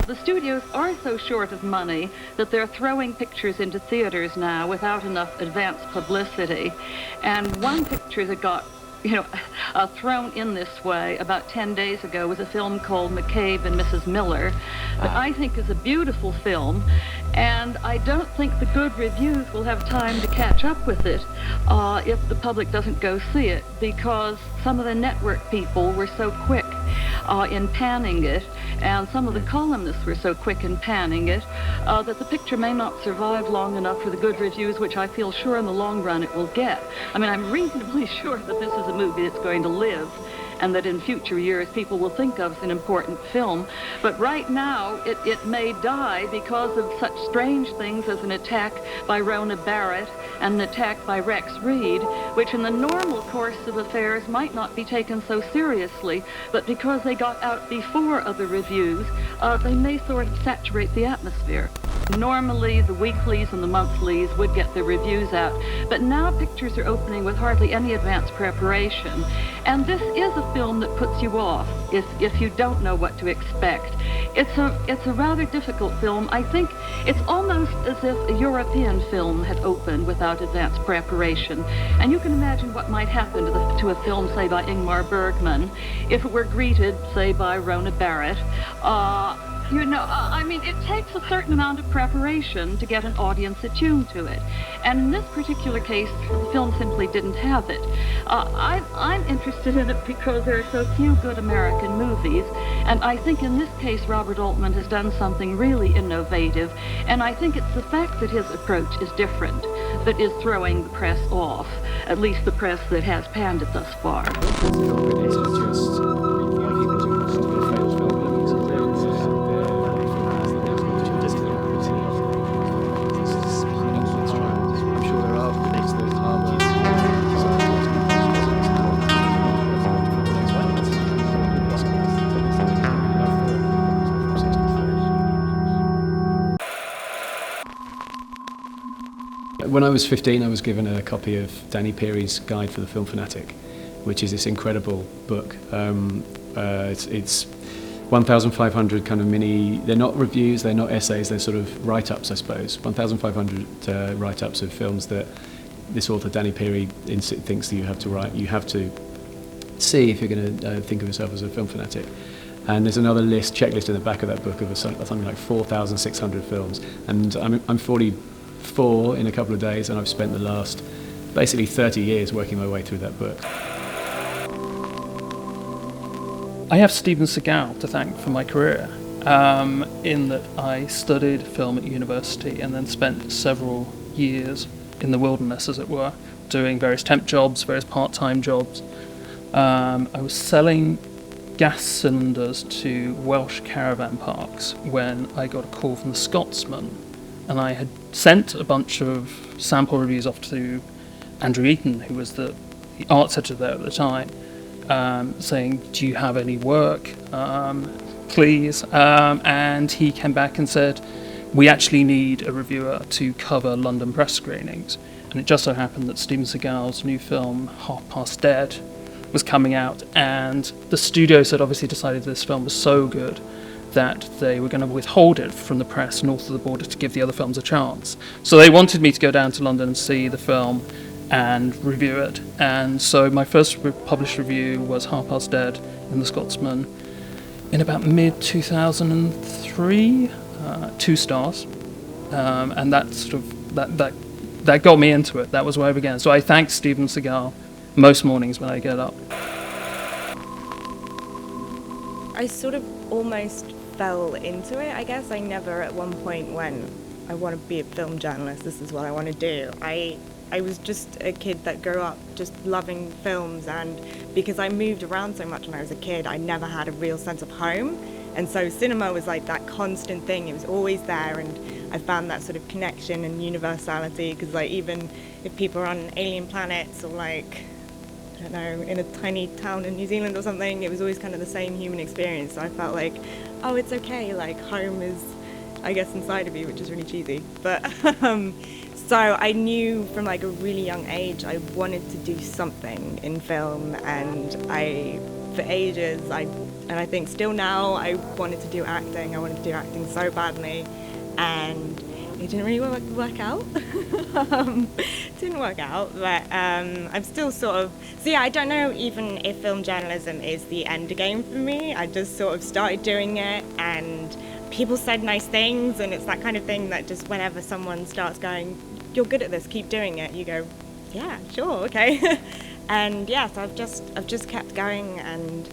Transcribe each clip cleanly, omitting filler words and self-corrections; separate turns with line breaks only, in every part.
the studios are so short of money that they're throwing pictures into theaters now without enough advance publicity. And one picture that got thrown in this way about 10 days ago was a film called McCabe and Mrs. Miller that I think is a beautiful film, and I don't think the good reviews will have time to catch up with it if the public doesn't go see it, because some of the network people were so quick in panning it, and some of the columnists were so quick in panning it, that the picture may not survive long enough for the good reviews, which I feel sure in the long run it will get. I mean, I'm reasonably sure that this is a movie that's going to live, and that in future years people will think of as an important film. But right now, it may die because of such strange things as an attack by Rona Barrett and an attack by Rex Reed, which in the normal course of affairs might not be taken so seriously, but because they got out before other reviews, they may sort of saturate the atmosphere. Normally, the weeklies and the monthlies would get their reviews out, but now pictures are opening with hardly any advance preparation. And this is a film that puts you off if you don't know what to expect. It's a rather difficult film. I think it's almost as if a European film had opened without advance preparation. And you can imagine what might happen to a film, say, by Ingmar Bergman, if it were greeted, say, by Rona Barrett. I mean, it takes a certain amount of preparation to get an audience attuned to it. And in this particular case, the film simply didn't have it. I'm interested in it because there are so few good American movies. And I think in this case, Robert Altman has done something really innovative. And I think it's the fact that his approach is different that is throwing the press off, at least the press that has panned it thus far.
When I was 15, I was given a copy of Danny Peary's Guide for the Film Fanatic, which is this incredible book. It's 1,500 kind of mini, they're not reviews, they're not essays, they're sort of write-ups, I suppose. 1,500 write-ups of films that this author, Danny Peary, thinks that you have to write, you have to see if you're going to think of yourself as a film fanatic. And there's another checklist in the back of that book of something like 4,600 films. And I'm 44 in a couple of days, and I've spent the last basically 30 years working my way through that book.
I have Steven Seagal to thank for my career, in that I studied film at university and then spent several years in the wilderness, as it were, doing various temp jobs, various part-time jobs. I was selling gas cylinders to Welsh caravan parks when I got a call from the Scotsman, and I had sent a bunch of sample reviews off to Andrew Eaton, who was the arts editor there at the time, saying, do you have any work, please? And he came back and said, we actually need a reviewer to cover London press screenings. And it just so happened that Steven Seagal's new film, Half Past Dead, was coming out, and the studios had obviously decided this film was so good that they were going to withhold it from the press north of the border to give the other films a chance. So they wanted me to go down to London and see the film and review it. And so my first published review was Half Past Dead in The Scotsman in about mid-2003, 2 stars. And that sort of, that got me into it. That was where I began. So I thank Steven Seagal most mornings when I get up.
I sort of almost fell into it, I guess. I never at one point went, I want to be a film journalist, this is what I want to do. I was just a kid that grew up just loving films, and because I moved around so much when I was a kid, I never had a real sense of home. And so cinema was like that constant thing, it was always there, and I found that sort of connection and universality, because like even if people are on alien planets or like, I don't know, in a tiny town in New Zealand or something, it was always kind of the same human experience. So I felt like, oh, it's okay, like home is, I guess, inside of you, which is really cheesy. But so I knew from like a really young age I wanted to do something in film, and I for ages. And I think still now I wanted to do acting. I wanted to do acting so badly, and it didn't really work out. Didn't work out, but I'm still sort of... So yeah, I don't know even if film journalism is the end game for me. I just sort of started doing it, and people said nice things, and it's that kind of thing that just whenever someone starts going, you're good at this, keep doing it, you go, yeah, sure, okay. And yeah, so I've just kept going, and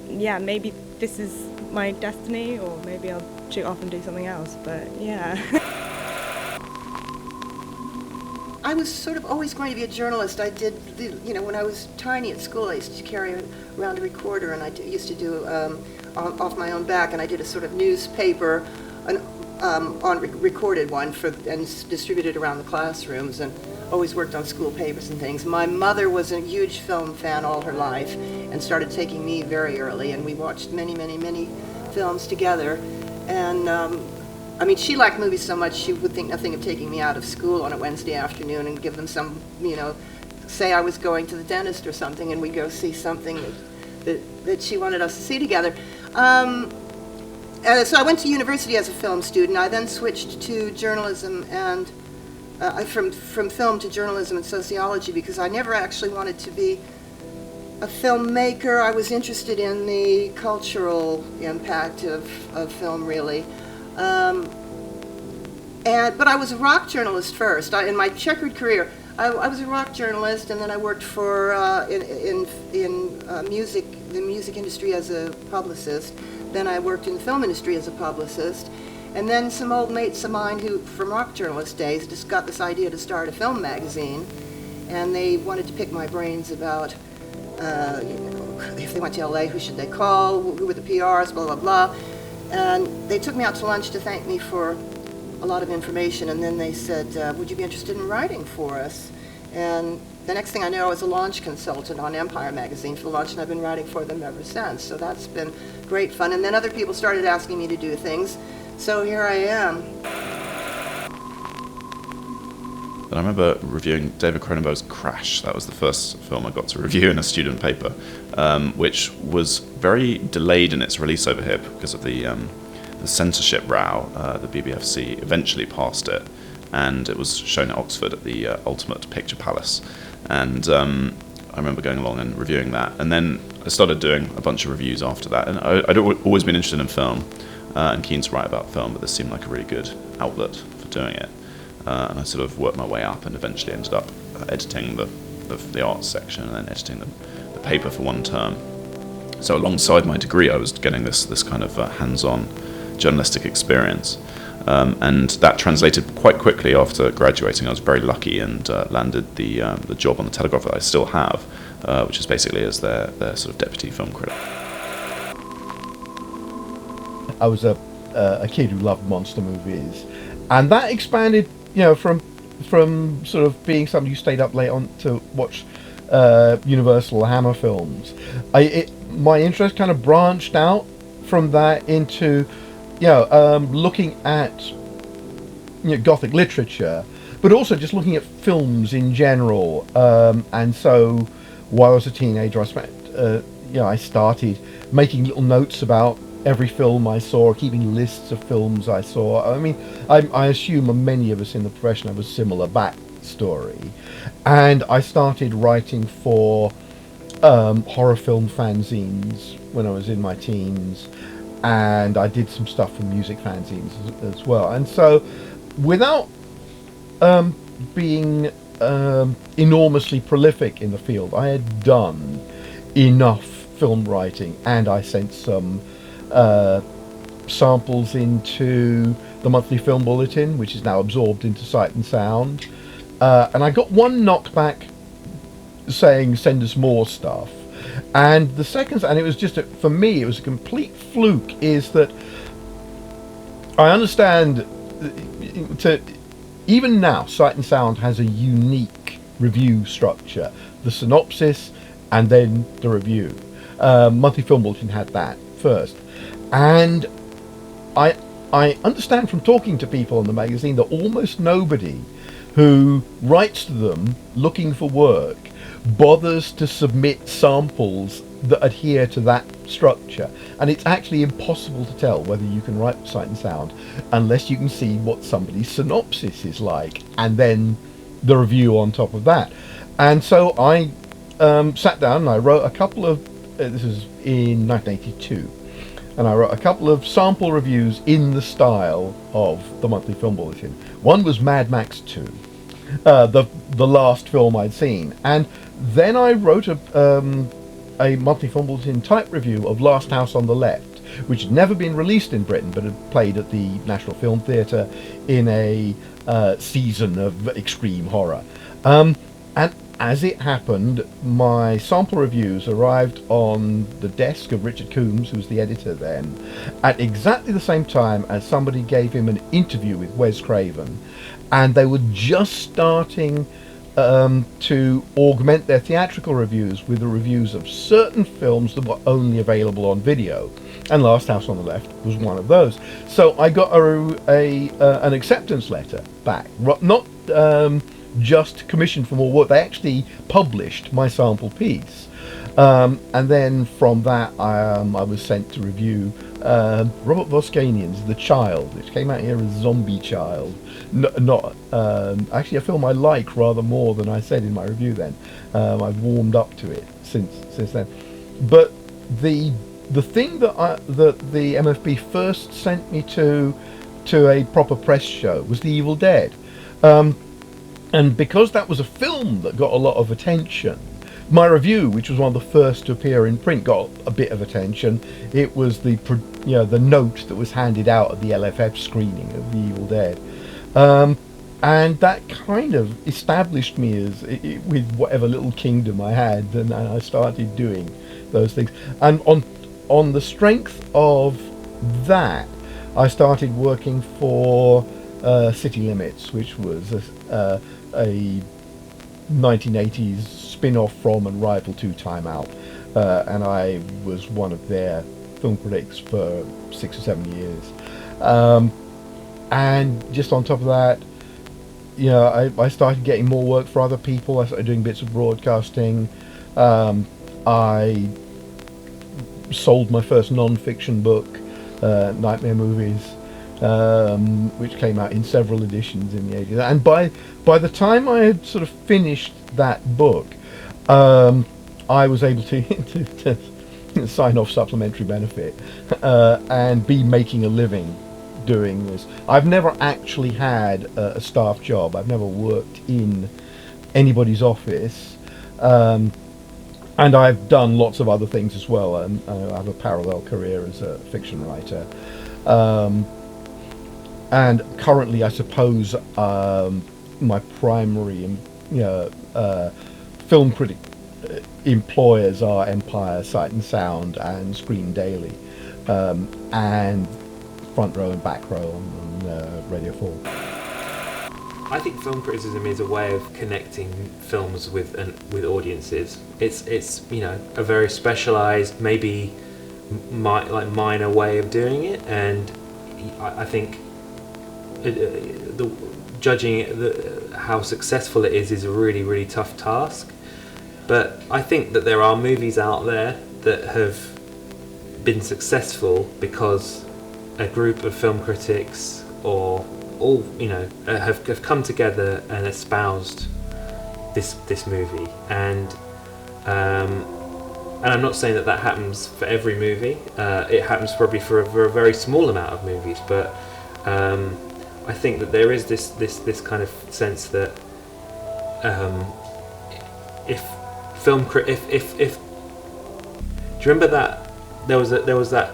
maybe this is my destiny, or maybe I'll shoot off and do something else, but yeah.
I was sort of always going to be a journalist. I did, when I was tiny at school, I used to carry around a recorder, and I used to do off my own back, and I did a sort of newspaper, recorded one and distributed around the classrooms, and always worked on school papers and things. My mother was a huge film fan all her life, and started taking me very early, and we watched many, many, many films together. And she liked movies so much she would think nothing of taking me out of school on a Wednesday afternoon and give them some, say I was going to the dentist or something, and we'd go see something that she wanted us to see together. So I went to university as a film student. I then switched to journalism and from film to journalism and sociology, because I never actually wanted to be a filmmaker. I was interested in the cultural impact of film, really. But I was a rock journalist first. In my checkered career, I was a rock journalist, and then I worked for the music industry as a publicist. Then I worked in the film industry as a publicist. And then some old mates of mine who, from rock journalist days, just got this idea to start a film magazine, and they wanted to pick my brains about, if they went to LA, who should they call, who were the PRs, blah, blah, blah. And they took me out to lunch to thank me for a lot of information, and then they said, would you be interested in writing for us? And the next thing I know, I was a launch consultant on Empire magazine for the launch, and I've been writing for them ever since. So that's been great fun. And then other people started asking me to do things, so here I am.
And I remember reviewing David Cronenberg's Crash. That was the first film I got to review in a student paper, which was very delayed in its release over here because of the censorship row. The BBFC eventually passed it, and it was shown at Oxford at the Ultimate Picture Palace. And I remember going along and reviewing that. And then I started doing a bunch of reviews after that. And I'd always been interested in film and keen to write about film, but this seemed like a really good outlet for doing it. And I sort of worked my way up and eventually ended up editing the arts section and then editing the paper for one term. So alongside my degree, I was getting this kind of hands-on journalistic experience. And that translated quite quickly after graduating. I was very lucky and landed the job on the Telegraph that I still have, which is basically as their sort of deputy film critic.
I was a kid who loved monster movies, and that expanded, from sort of being somebody who stayed up late on to watch Universal Hammer films. My interest kind of branched out from that into looking at Gothic literature, but also just looking at films in general. And so, while I was a teenager, I started making little notes about every film I saw, keeping lists of films I saw. I mean, I assume many of us in the profession have a similar backstory. And I started writing for horror film fanzines when I was in my teens, and I did some stuff for music fanzines as well. And so, without being enormously prolific in the field, I had done enough film writing, and I sent some samples into the Monthly Film Bulletin, which is now absorbed into Sight and Sound. And I got one knockback saying, send us more stuff. And the second, and it was just, for me, it was a complete fluke, is that I understand, even now, Sight and Sound has a unique review structure. The synopsis and then the review. Monthly Film Bulletin had that first. And I understand from talking to people in the magazine that almost nobody who writes to them looking for work bothers to submit samples that adhere to that structure, and it's actually impossible to tell whether you can write Sight and Sound unless you can see what somebody's synopsis is like, and then the review on top of that. And so I sat down and I wrote a couple of, this was in 1982, and I wrote a couple of sample reviews in the style of the Monthly Film Bulletin. One was Mad Max 2, the last film I'd seen, and then I wrote a Monthly Film Bulletin type review of Last House on the Left, which had never been released in Britain but had played at the National Film Theatre in a season of extreme horror. And as it happened, my sample reviews arrived on the desk of Richard Coombs, who was the editor then, at exactly the same time as somebody gave him an interview with Wes Craven, and they were just starting to augment their theatrical reviews with the reviews of certain films that were only available on video, and Last House on the Left was one of those. So I got an acceptance letter back, not just commissioned for more work. They actually published my sample piece, and then from that I was sent to review Robert Voskanian's The Child, which came out here as Zombie Child. Not actually a film I like rather more than I said in my review then. I've warmed up to it since then. But the thing that the MFB first sent me to a proper press show was The Evil Dead. And because that was a film that got a lot of attention, my review, which was one of the first to appear in print, got a bit of attention. It was the note that was handed out at the LFF screening of The Evil Dead. And that kind of established me as with whatever little kingdom I had, and I started doing those things. And on the strength of that, I started working for City Limits, which was a 1980s spin-off from and rival to Time Out, and I was one of their film critics for 6 or 7 years. And just on top of that, I started getting more work for other people. I started doing bits of broadcasting. I sold my first non-fiction book, Nightmare Movies, which came out in several editions in the 80s. And by the time I had sort of finished that book, I was able to sign off supplementary benefit and be making a living doing this. I've never actually had a staff job. I've never worked in anybody's office, and I've done lots of other things as well. And I have a parallel career as a fiction writer. And currently, I suppose my primary film critic employers are Empire, Sight and Sound, and Screen Daily, and Front Row and Back Row on Radio 4.
I think film criticism is a way of connecting films with audiences. It's a very specialised, maybe minor way of doing it, and I think judging it, how successful it is a really, really tough task. But I think that there are movies out there that have been successful because a group of film critics or all have come together and espoused this movie, and I'm not saying that happens for every movie. It happens probably for a very small amount of movies, but I think that there is this kind of sense that if do you remember that there was that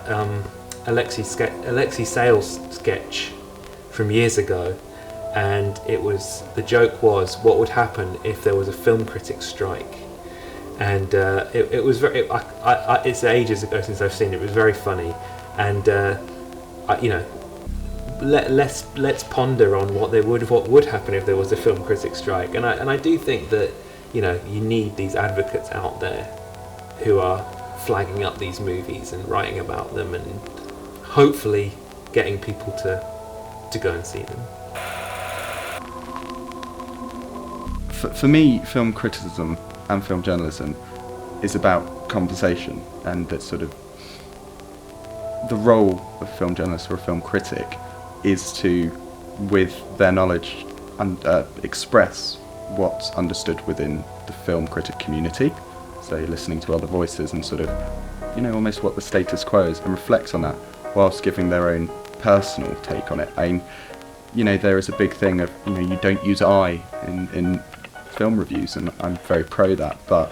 Alexei Sales sketch from years ago, and the joke was what would happen if there was a film critics strike, and it was very. It's ages ago since I've seen it. It was very funny, and let's ponder on what would happen if there was a film critics strike, and I do think that you need these advocates out there who are flagging up these movies and writing about them, and hopefully getting people to go and see them.
For me, film criticism and film journalism is about conversation, and that sort of the role of a film journalist or a film critic is to, with their knowledge, express what's understood within the film critic community. So listening to other voices and sort of, almost what the status quo is, and reflect on that whilst giving their own personal take on it. There is a big thing of, you don't use I in film reviews, and I'm very pro that, but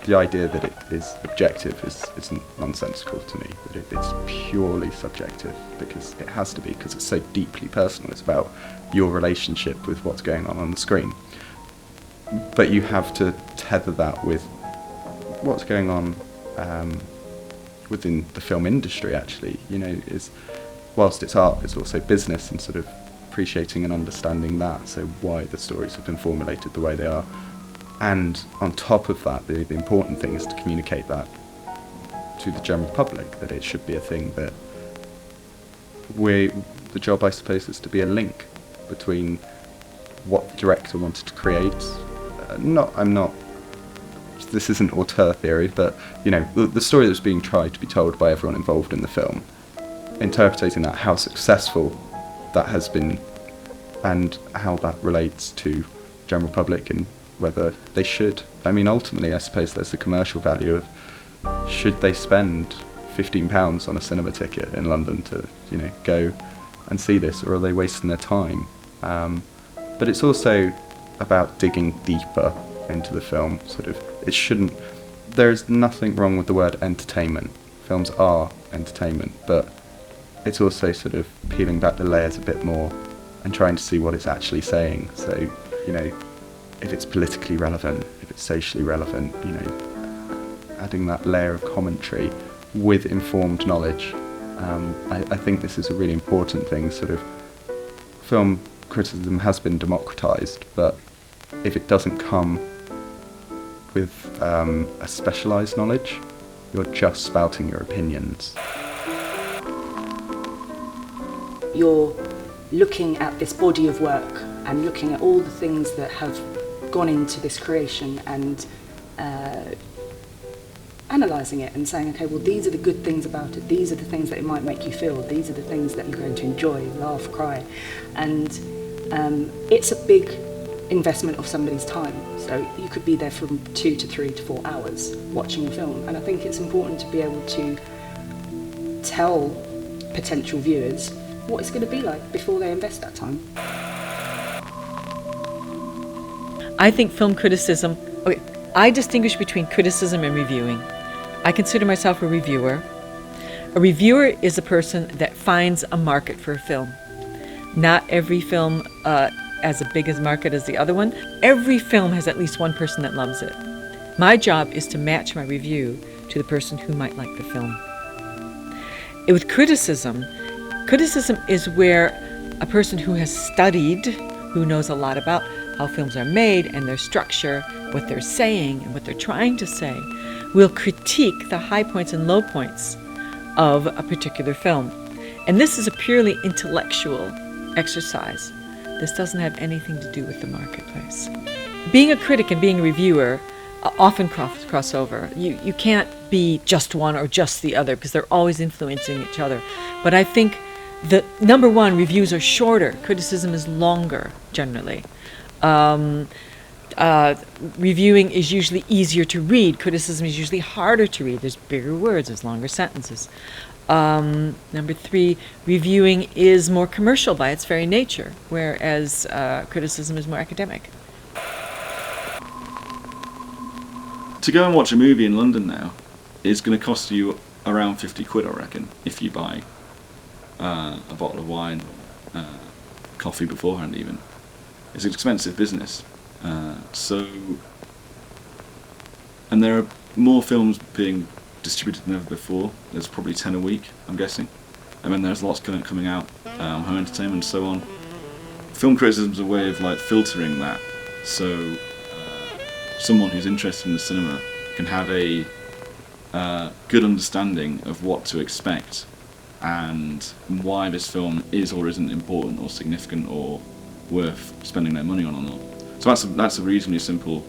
the idea that it is objective is nonsensical to me. That it's purely subjective, because it has to be, because it's so deeply personal. It's about your relationship with what's going on the screen. But you have to tether that with what's going on within the film industry, actually. Whilst it's art, it's also business, and sort of appreciating and understanding that, so why the stories have been formulated the way they are. And on top of that, the important thing is to communicate that to the general public, that it should be a thing that the job, I suppose, is to be a link between what the director wanted to create. This isn't auteur theory, but the story that's being tried to be told by everyone involved in the film, interpreting that, how successful that has been, and how that relates to general public, and whether they should. Ultimately, I suppose there's the commercial value of, should they spend £15 on a cinema ticket in London to, go and see this, or are they wasting their time? But it's also about digging deeper into the film. There's nothing wrong with the word entertainment. Films are entertainment, but it's also sort of peeling back the layers a bit more and trying to see what it's actually saying. So, if it's politically relevant, if it's socially relevant, adding that layer of commentary with informed knowledge. I think this is a really important thing. Sort of, film criticism has been democratised, but if it doesn't come with a specialised knowledge, you're just spouting your opinions.
You're looking at this body of work and looking at all the things that have gone into this creation, and analysing it and saying, okay, well, these are the good things about it, these are the things that it might make you feel, these are the things that you're going to enjoy, laugh, cry. And it's a big investment of somebody's time. So you could be there from 2 to 3 to 4 hours watching a film. And I think it's important to be able to tell potential viewers what it's going to be like before they invest that time.
I think film criticism, I distinguish between criticism and reviewing. I consider myself a reviewer. A reviewer is a person that finds a market for a film. Not every film as big a market as the other one. Every film has at least one person that loves it. My job is to match my review to the person who might like the film. With criticism is where a person who has studied, who knows a lot about how films are made and their structure, what they're saying and what they're trying to say, will critique the high points and low points of a particular film. And this is a purely intellectual exercise. This doesn't have anything to do with the marketplace. Being a critic and being a reviewer often cross over. You can't be just one or just the other, because they're always influencing each other. But I think that, number one, reviews are shorter. Criticism is longer, generally. Reviewing is usually easier to read. Criticism is usually harder to read. There's bigger words, there's longer sentences. Number three, reviewing is more commercial by its very nature, whereas criticism is more academic.
To go and watch a movie in London now is going to cost you around 50 quid, I reckon, if you buy a bottle of wine, coffee beforehand even. It's an expensive business. And there are more films being distributed than ever before. There's probably 10 a week, I'm guessing. And then there's lots coming out, home entertainment and so on. Film criticism is a way of filtering that, so someone who's interested in the cinema can have a good understanding of what to expect and why this film is or isn't important or significant or worth spending their money on or not. So that's a reasonably simple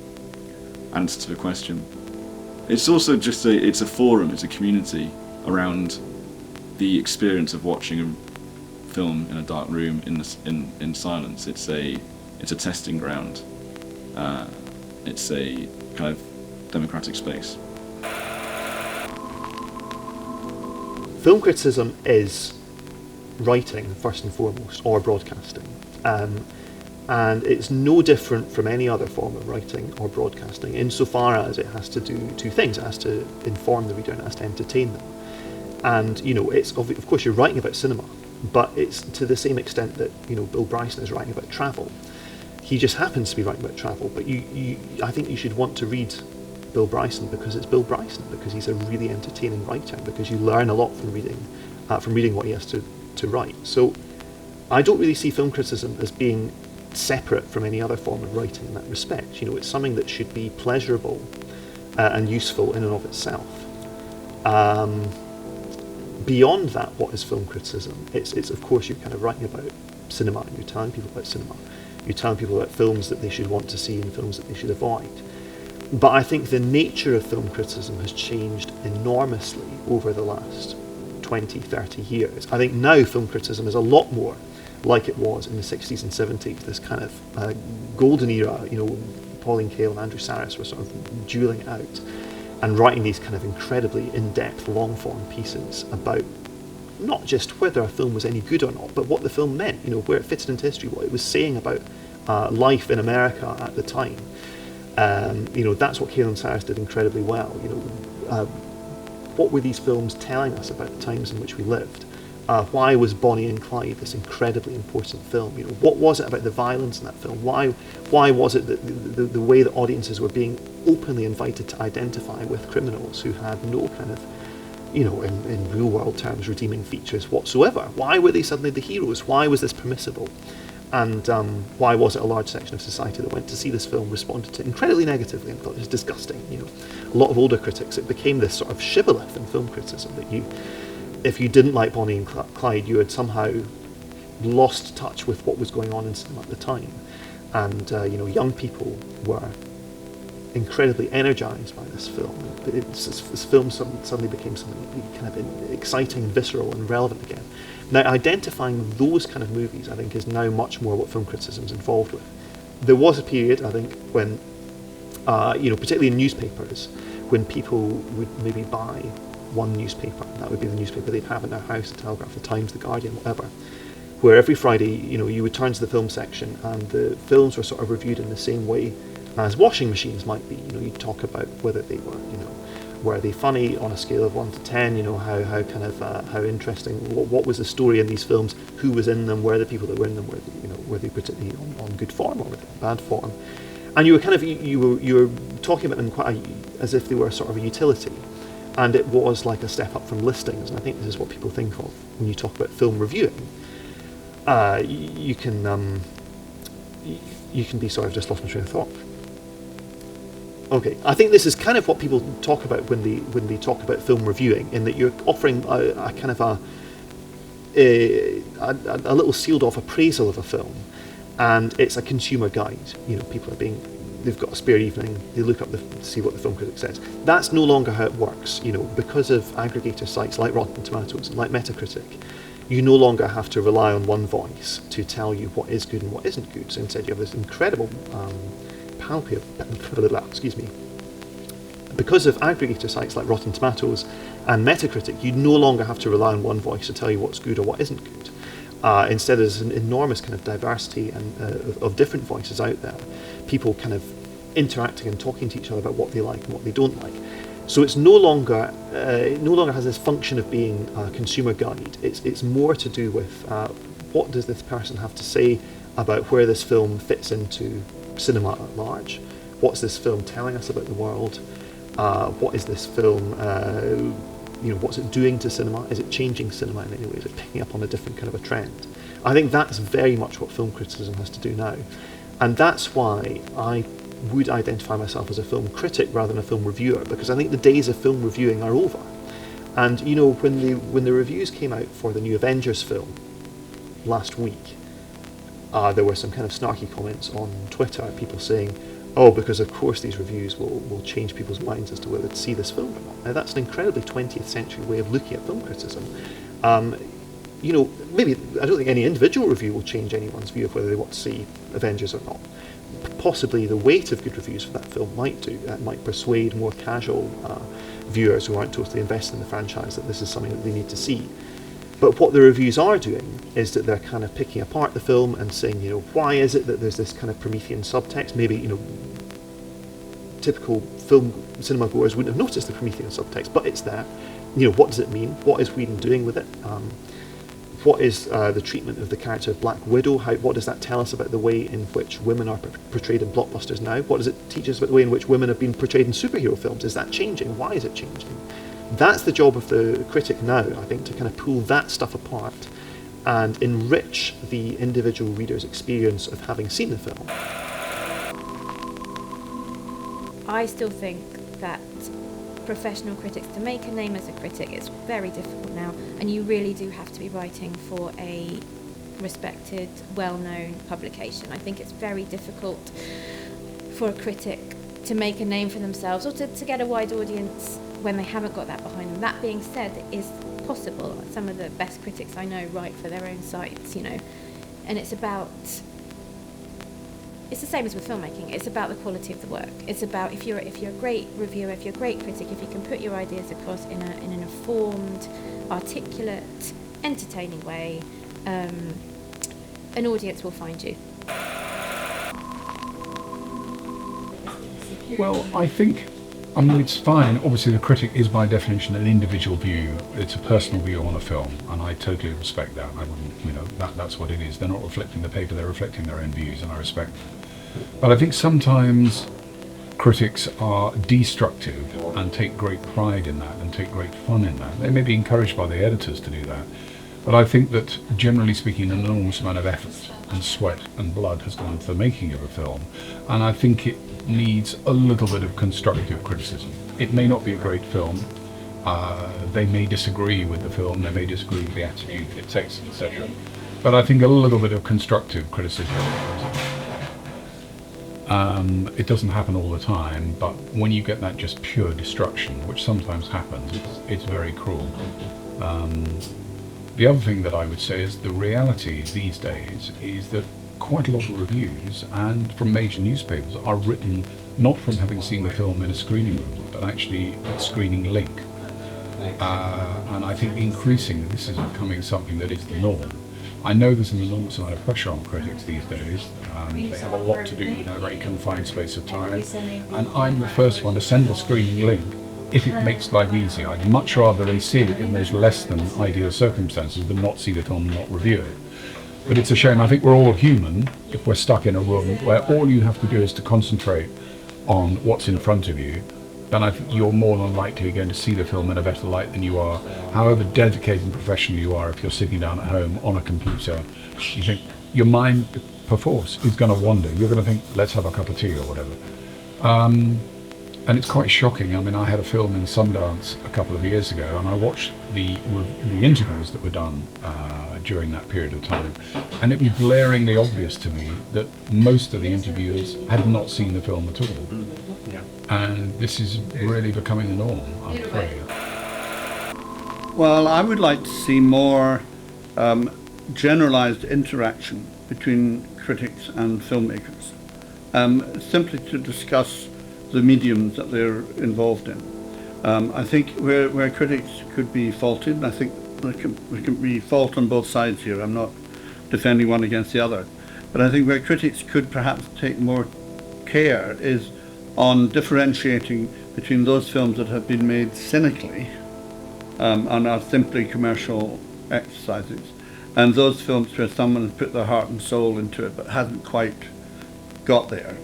answer to a question. It's also just it's a forum, it's a community around the experience of watching a film in a dark room in silence. It's a testing ground. It's a kind of democratic space.
Film criticism is writing first and foremost, or broadcasting. And it's no different from any other form of writing or broadcasting insofar as it has to do two things. It has to inform the reader and it has to entertain them. And, it's of course you're writing about cinema, but it's to the same extent that, Bill Bryson is writing about travel. He just happens to be writing about travel, but I think you should want to read Bill Bryson because it's Bill Bryson, because he's a really entertaining writer, because you learn a lot from reading what he has to write. So I don't really see film criticism as being separate from any other form of writing in that respect. It's something that should be pleasurable and useful in and of itself. Beyond that, what is film criticism? It's of course you're kind of writing about cinema, and you're telling people about cinema. You're telling people about films that they should want to see and films that they should avoid. But I think the nature of film criticism has changed enormously over the last 20, 30 years. I think now film criticism is a lot more like it was in the 60s and 70s, this kind of golden era. Pauline Kael and Andrew Sarris were sort of dueling out and writing these kind of incredibly in-depth, long-form pieces about not just whether a film was any good or not, but what the film meant, where it fitted into history, what it was saying about life in America at the time. That's what Kael and Sarris did incredibly well. What were these films telling us about the times in which we lived? Why was Bonnie and Clyde this incredibly important film? What was it about the violence in that film? Why was it that the way that audiences were being openly invited to identify with criminals who had no kind of, in real world terms, redeeming features whatsoever? Why were they suddenly the heroes? Why was this permissible? And why was it a large section of society that went to see this film responded to incredibly negatively and thought it was disgusting? A lot of older critics, it became this sort of shibboleth in film criticism that if you didn't like Bonnie and Clyde, you had somehow lost touch with what was going on in cinema at the time. And young people were incredibly energised by this film. This film suddenly became something kind of exciting, visceral, and relevant again. Now, identifying those kind of movies, I think, is now much more what film criticism is involved with. There was a period, I think, when, particularly in newspapers, when people would maybe buy one newspaper, and that would be the newspaper they'd have in their house, the Telegraph, the Times, the Guardian, whatever, where every Friday, you would turn to the film section and the films were sort of reviewed in the same way as washing machines might be. You'd talk about whether they were they funny on a scale of 1 to 10, how interesting, what was the story in these films, who was in them, were the people that were in them, were they particularly on good form or were they on bad form? And you were talking about them quite as if they were sort of a utility. And it was like a step up from listings, and I think this is what people think of when you talk about film reviewing. You can be, sorry, I've just lost my train of thought. Okay, I think this is kind of what people talk about when they talk about film reviewing, in that you're offering a kind of a little sealed off appraisal of a film, and it's a consumer guide. People they've got a spare evening, they look up to see what the film critic says. That's no longer how it works. Because of aggregator sites like Rotten Tomatoes and like Metacritic, you no longer have to rely on one voice to tell you what is good and what isn't good. So instead you have this incredible because of aggregator sites like Rotten Tomatoes and Metacritic, you no longer have to rely on one voice to tell you what's good or what isn't good. Instead, there's an enormous kind of diversity and of different voices out there, people kind of interacting and talking to each other about what they like and what they don't like. So it's no longer has this function of being a consumer guide. It's more to do with what does this person have to say about where this film fits into cinema at large. What's this film telling us about the world? What is this film? What's it doing to cinema? Is it changing cinema in any way? Is it picking up on a different kind of a trend? I think that's very much what film criticism has to do now, and that's why I would identify myself as a film critic rather than a film reviewer, because I think the days of film reviewing are over. And when the reviews came out for the new Avengers film last week, there were some kind of snarky comments on Twitter, people saying, because of course these reviews will change people's minds as to whether to see this film or not. Now that's an incredibly 20th century way of looking at film criticism. Maybe I don't think any individual review will change anyone's view of whether they want to see Avengers or not. Possibly the weight of good reviews for that film might do. That might persuade more casual viewers who aren't totally invested in the franchise that this is something that they need to see. But what the reviews are doing is that they're kind of picking apart the film and saying, why is it that there's this kind of Promethean subtext? Maybe, typical cinema goers wouldn't have noticed the Promethean subtext, but it's there. What does it mean? What is Whedon doing with it? What is the treatment of the character of Black Widow? What does that tell us about the way in which women are portrayed in blockbusters now? What does it teach us about the way in which women have been portrayed in superhero films? Is that changing? Why is it changing? That's the job of the critic now, I think, to kind of pull that stuff apart and enrich the individual reader's experience of having seen the film.
I still think that professional critics, to make a name as a critic, it's very difficult now, and you really do have to be writing for a respected, well-known publication. I think it's very difficult for a critic to make a name for themselves or to get a wide audience when they haven't got that behind them. That being said, it is possible. Some of the best critics I know write for their own sites, and it's the same as with filmmaking. It's about the quality of the work. It's about if you're a great reviewer, if you're a great critic, if you can put your ideas across in an informed, articulate, entertaining way, an audience will find you.
Well, I think, it's fine. Obviously, the critic is by definition an individual view. It's a personal view on a film, and I totally respect that. I wouldn't, that's what it is. They're not reflecting the paper; they're reflecting their own views, and I respect that. But I think sometimes critics are destructive and take great pride in that and take great fun in that. They may be encouraged by the editors to do that, but I think that, generally speaking, an enormous amount of effort and sweat and blood has gone into the making of a film, and I think it needs a little bit of constructive criticism. It may not be a great film. They may disagree with the film, they may disagree with the attitude it takes, etc. But I think a little bit of constructive criticism. It doesn't happen all the time, but when you get that just pure destruction, which sometimes happens, it's very cruel. The other thing that I would say is the reality these days is that quite a lot of reviews, and from major newspapers, are written not from having seen the film in a screening room, but actually a screening link. And I think increasingly this is becoming something that is the norm. I know there's an enormous amount of pressure on critics these days. They have a lot to do in a very confined space of time. And I'm the first one to send a screening link if it makes life easy. I'd much rather they see it in those less than ideal circumstances than not see the film and not review it. But it's a shame. I think we're all human if we're stuck in a room where all you have to do is to concentrate on what's in front of you. Then I think you're more than likely going to see the film in a better light than you are, however dedicated and professional you are. If you're sitting down at home on a computer, you think your mind, perforce, is going to wander. You're going to think, let's have a cup of tea or whatever. And it's quite shocking. I had a film in Sundance a couple of years ago, and I watched the interviews that were done during that period of time, and it was glaringly obvious to me that most of the interviewers had not seen the film at all. Yeah. And this is really becoming the norm, I'm afraid.
Well, I would like to see more generalized interaction between critics and filmmakers, simply to discuss the mediums that they're involved in. I think where critics could be faulted, and I think there can be fault on both sides here, I'm not defending one against the other, but I think where critics could perhaps take more care is on differentiating between those films that have been made cynically and are simply commercial exercises, and those films where someone has put their heart and soul into it but hasn't quite got there.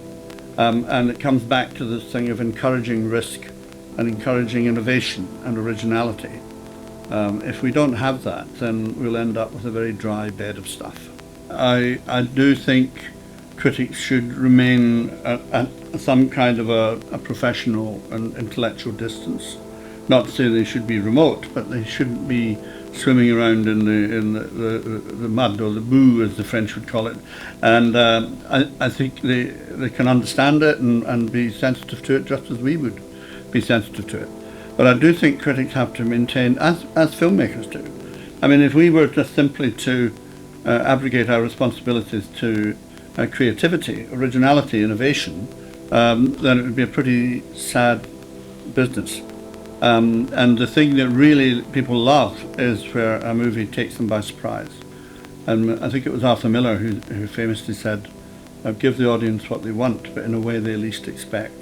And it comes back to this thing of encouraging risk and encouraging innovation and originality. If we don't have that, then we'll end up with a very dry bed of stuff. I do think critics should remain at some kind of a professional and intellectual distance Not to say they should be remote, but they shouldn't be swimming around in the mud, or the boo, as the French would call it. And I think they can understand it and be sensitive to it, just as we would be sensitive to it. But I do think critics have to maintain, as filmmakers do. I mean, if we were just simply to abrogate our responsibilities to creativity, originality, innovation, then it would be a pretty sad business. And the thing that really people love is where a movie takes them by surprise. And I think it was Arthur Miller who famously said, give the audience what they want, but in a way they least expect.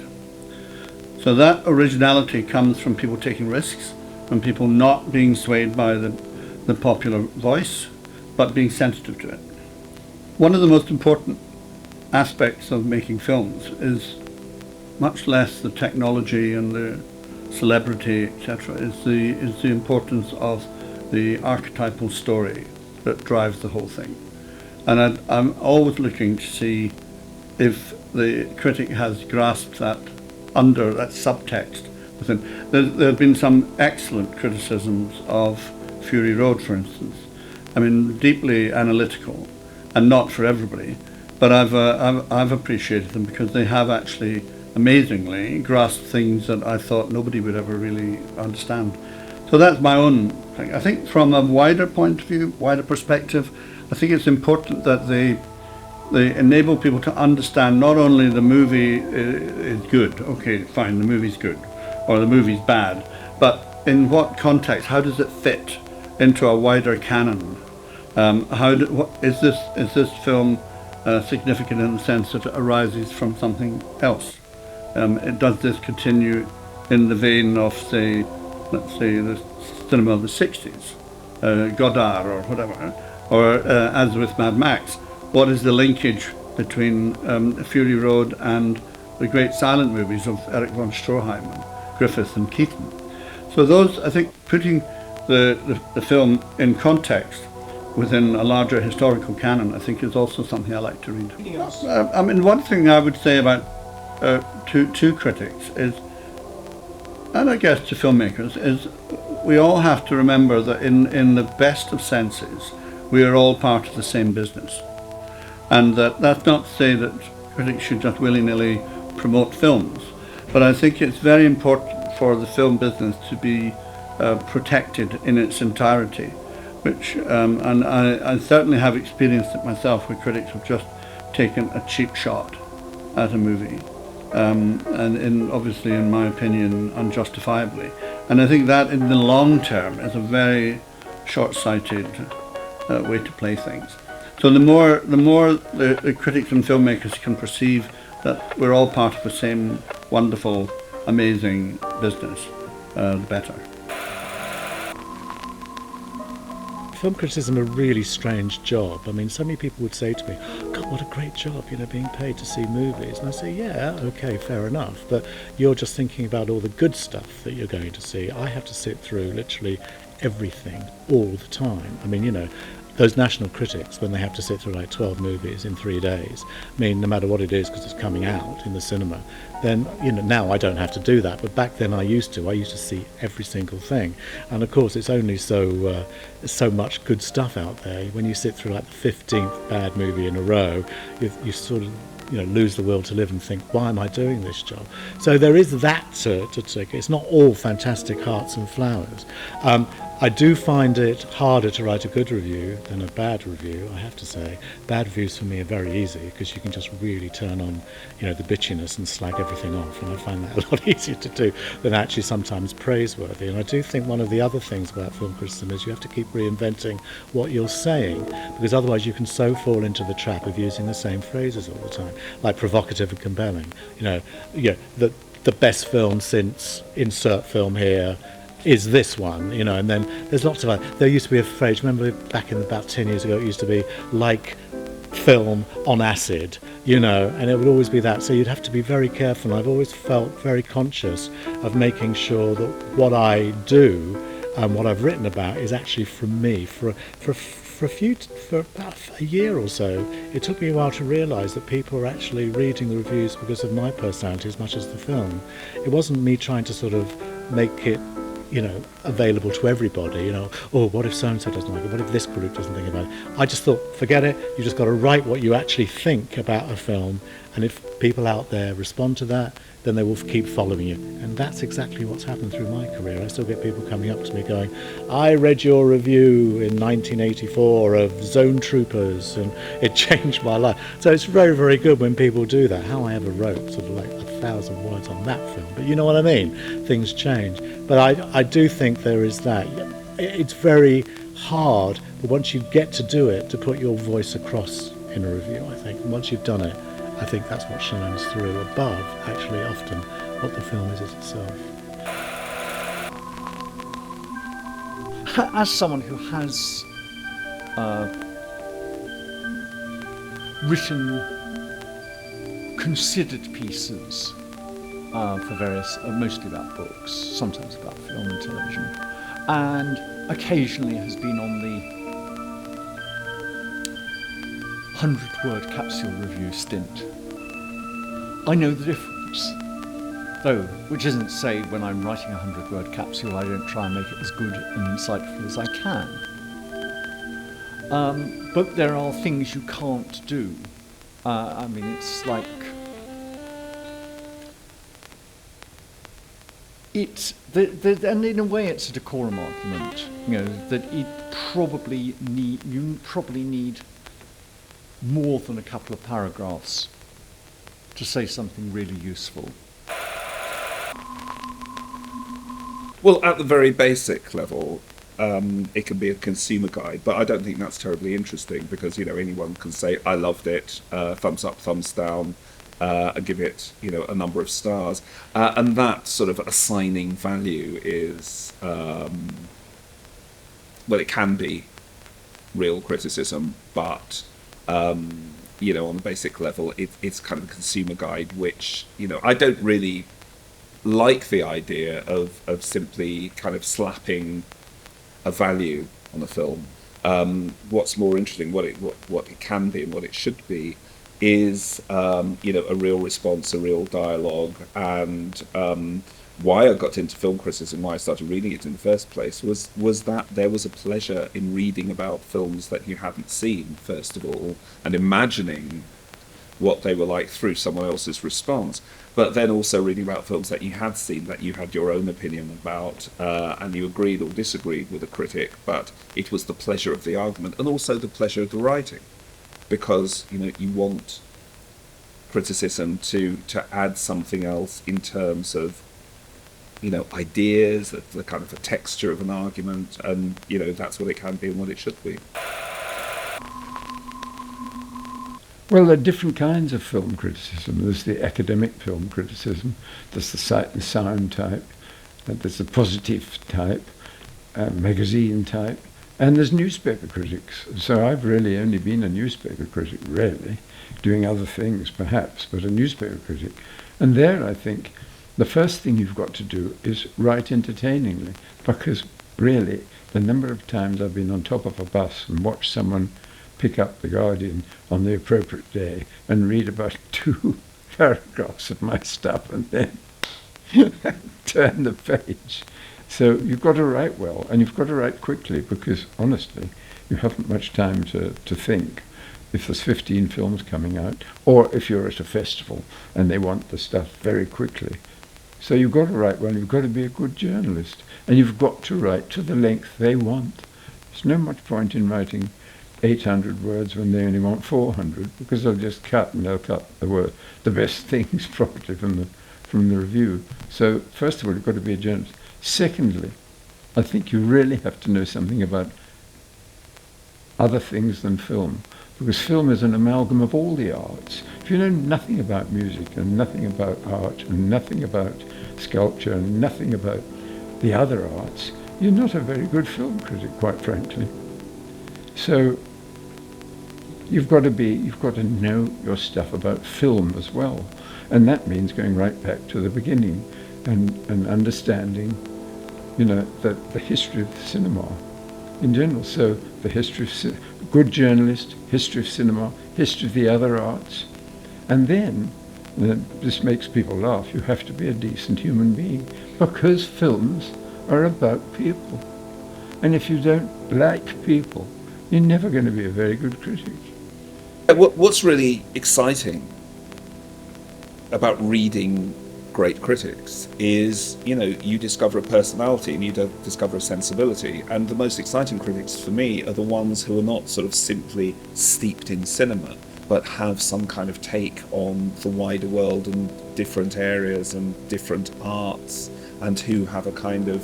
So that originality comes from people taking risks, from people not being swayed by the popular voice, but being sensitive to it. One of the most important aspects of making films is much less the technology and the celebrity, etc., is the importance of the archetypal story that drives the whole thing. And I'm always looking to see if the critic has grasped that under that subtext within. There have been some excellent criticisms of Fury Road, for instance. I mean, deeply analytical, and not for everybody, but I've appreciated them because they have actually amazingly grasped things that I thought nobody would ever really understand. So that's my own thing. I think from a wider point of view, wider perspective, I think it's important that they enable people to understand not only the movie is good, okay, fine, the movie's good, or the movie's bad, but in what context, how does it fit into a wider canon? Is this film significant in the sense that it arises from something else? Does this continue in the vein of, let's say, the cinema of the 60s, Godard or whatever, or as with Mad Max, what is the linkage between Fury Road and the great silent movies of Erich von Stroheim and Griffith and Keaton? So those, I think, putting the film in context within a larger historical canon, I think, is also something I like to read. I mean, one thing I would say about to critics is, and I guess to filmmakers, is we all have to remember that in the best of senses, we are all part of the same business. And that's not to say that critics should just willy-nilly promote films, but I think it's very important for the film business to be protected in its entirety, which, and I certainly have experienced it myself, where critics have just taken a cheap shot at a movie, and obviously, in my opinion, unjustifiably. And I think that in the long term is a very short-sighted way to play things. So the more the critics and filmmakers can perceive that we're all part of the same wonderful, amazing business, the better.
Film criticism a really strange job. I mean, so many people would say to me, God, what a great job, being paid to see movies. And I say, yeah, okay, fair enough, but you're just thinking about all the good stuff that you're going to see. I have to sit through literally everything all the time. I mean, those national critics, when they have to sit through like 12 movies in 3 days, I mean, no matter what it is, because it's coming out in the cinema, then, now I don't have to do that. But back then I used to see every single thing. And of course, it's only so much good stuff out there. When you sit through like the 15th bad movie in a row, you sort of, lose the will to live and think, why am I doing this job? So there is that to take. It's not all fantastic hearts and flowers. I do find it harder to write a good review than a bad review, I have to say. Bad reviews for me are very easy because you can just really turn on, the bitchiness and slag everything off, and I find that a lot easier to do than actually sometimes praiseworthy. And I do think one of the other things about film criticism is you have to keep reinventing what you're saying, because otherwise you can so fall into the trap of using the same phrases all the time, like provocative and compelling. The best film since insert film here is this one, and then there's lots of there used to be a phrase, remember back in about 10 years ago, it used to be like film on acid, and it would always be that. So you'd have to be very careful. And I've always felt very conscious of making sure that what I do and what I've written about is actually from me. For about a year or so, it took me a while to realise that people were actually reading the reviews because of my personality as much as the film. It wasn't me trying to sort of make it available to everybody. Oh, what if so-and-so doesn't like it? What if this group doesn't think about it? I just thought, forget it. You just got to write what you actually think about a film, and if people out there respond to that, then they will keep following you. And that's exactly what's happened through my career. I still get people coming up to me going, I read your review in 1984 of Zone Troopers and it changed my life. So it's very, very good when people do that. How I ever wrote sort of like 1,000 words on that film. But you know what I mean? Things change. But I do think there is that. It's very hard, but once you get to do it, to put your voice across in a review, I think. And once you've done it, I think that's what shines through above, actually, often, what the film is itself.
As someone who has written considered pieces for various, mostly about books, sometimes about film and television, and occasionally has been on the 100-word capsule review stint, I know the difference. Though, which isn't to say when I'm writing a 100-word capsule I don't try and make it as good and insightful as I can. But there are things you can't do. I mean, it's like... and in a way it's a decorum argument, that you probably need more than a couple of paragraphs to say something really useful.
Well, at the very basic level, it can be a consumer guide, but I don't think that's terribly interesting because, anyone can say, I loved it, thumbs up, thumbs down, and give it, a number of stars. And that sort of assigning value is, well, it can be real criticism, but... on the basic level, it's kind of a consumer guide, which, I don't really like the idea of simply kind of slapping a value on a film. What's more interesting, what it can be and what it should be, is, a real response, a real dialogue, and why I got into film criticism, why I started reading it in the first place, was that there was a pleasure in reading about films that you hadn't seen, first of all, and imagining what they were like through someone else's response, but then also reading about films that you had seen, that you had your own opinion about, and you agreed or disagreed with a critic, but it was the pleasure of the argument, and also the pleasure of the writing, because, you want criticism to add something else in terms of ideas, the kind of a texture of an argument, and that's what it can be and what it should be.
Well, there are different kinds of film criticism. There's the academic film criticism, there's the sight and sound type, there's the positive type, magazine type, and there's newspaper critics. So I've really only been a newspaper critic, really, doing other things perhaps, but a newspaper critic. And there I think the first thing you've got to do is write entertainingly, because really the number of times I've been on top of a bus and watched someone pick up The Guardian on the appropriate day and read about 2 paragraphs of my stuff and then turn the page. So you've got to write well, and you've got to write quickly, because honestly you haven't much time to think. If there's 15 films coming out, or if you're at a festival and they want the stuff very quickly. So you've got to write well, you've got to be a good journalist, and you've got to write to the length they want. There's no much point in writing 800 words when they only want 400, because they'll just cut, and they'll cut the best things probably from the review. So first of all, you've got to be a journalist. Secondly, I think you really have to know something about other things than film, because film is an amalgam of all the arts. If you know nothing about music and nothing about art and nothing about sculpture and nothing about the other arts, you're not a very good film critic, quite frankly. So you've got to know your stuff about film as well, and that means going right back to the beginning and understanding, the history of cinema in general. So the history of good journalist, history of cinema, history of the other arts, and then this makes people laugh. You have to be a decent human being, because films are about people. And if you don't like people, you're never going to be a very good critic.
What's really exciting about reading great critics is, you discover a personality and you discover a sensibility. And the most exciting critics for me are the ones who are not sort of simply steeped in cinema, but have some kind of take on the wider world and different areas and different arts, and who have a kind of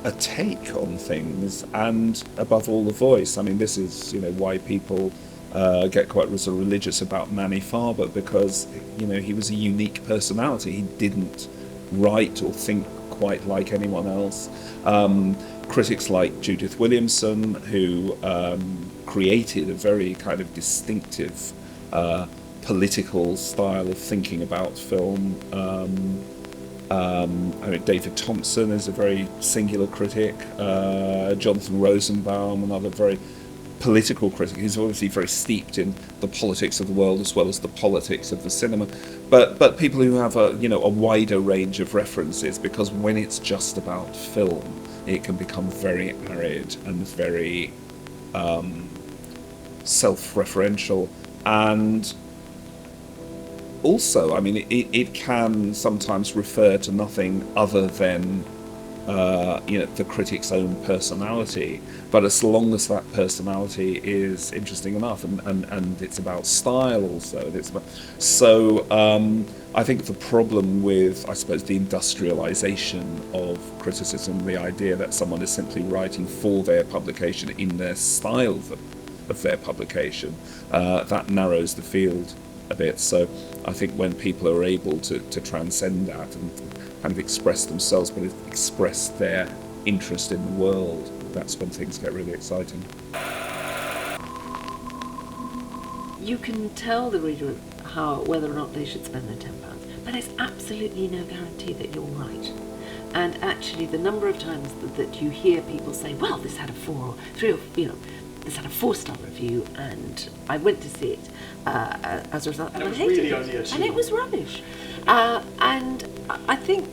a take on things, and above all, the voice. I mean, this is why people get quite sort of religious about Manny Farber, because he was a unique personality. He didn't write or think quite like anyone else. Critics like Judith Williamson, who created a very kind of distinctive political style of thinking about film. David Thompson is a very singular critic. Jonathan Rosenbaum, another very political critic. He's obviously very steeped in the politics of the world as well as the politics of the cinema. But people who have a wider range of references, because when it's just about film, it can become very arid and very self-referential. And also, I mean, it can sometimes refer to nothing other than the critic's own personality. But as long as that personality is interesting enough, and it's about style also. I think the problem with, I suppose, the industrialization of criticism, the idea that someone is simply writing for their publication in their style of their publication, that narrows the field a bit. So I think when people are able to transcend that and kind of express themselves, but express their interest in the world, that's when things get really exciting.
You can tell the reader whether or not they should spend their £10, but there's absolutely no guarantee that you're right. And actually, the number of times that you hear people say, well, this had a 4 or 3 or, this had a 4-star review, and I went to see it as a result, and I hated it, and it was rubbish. And I think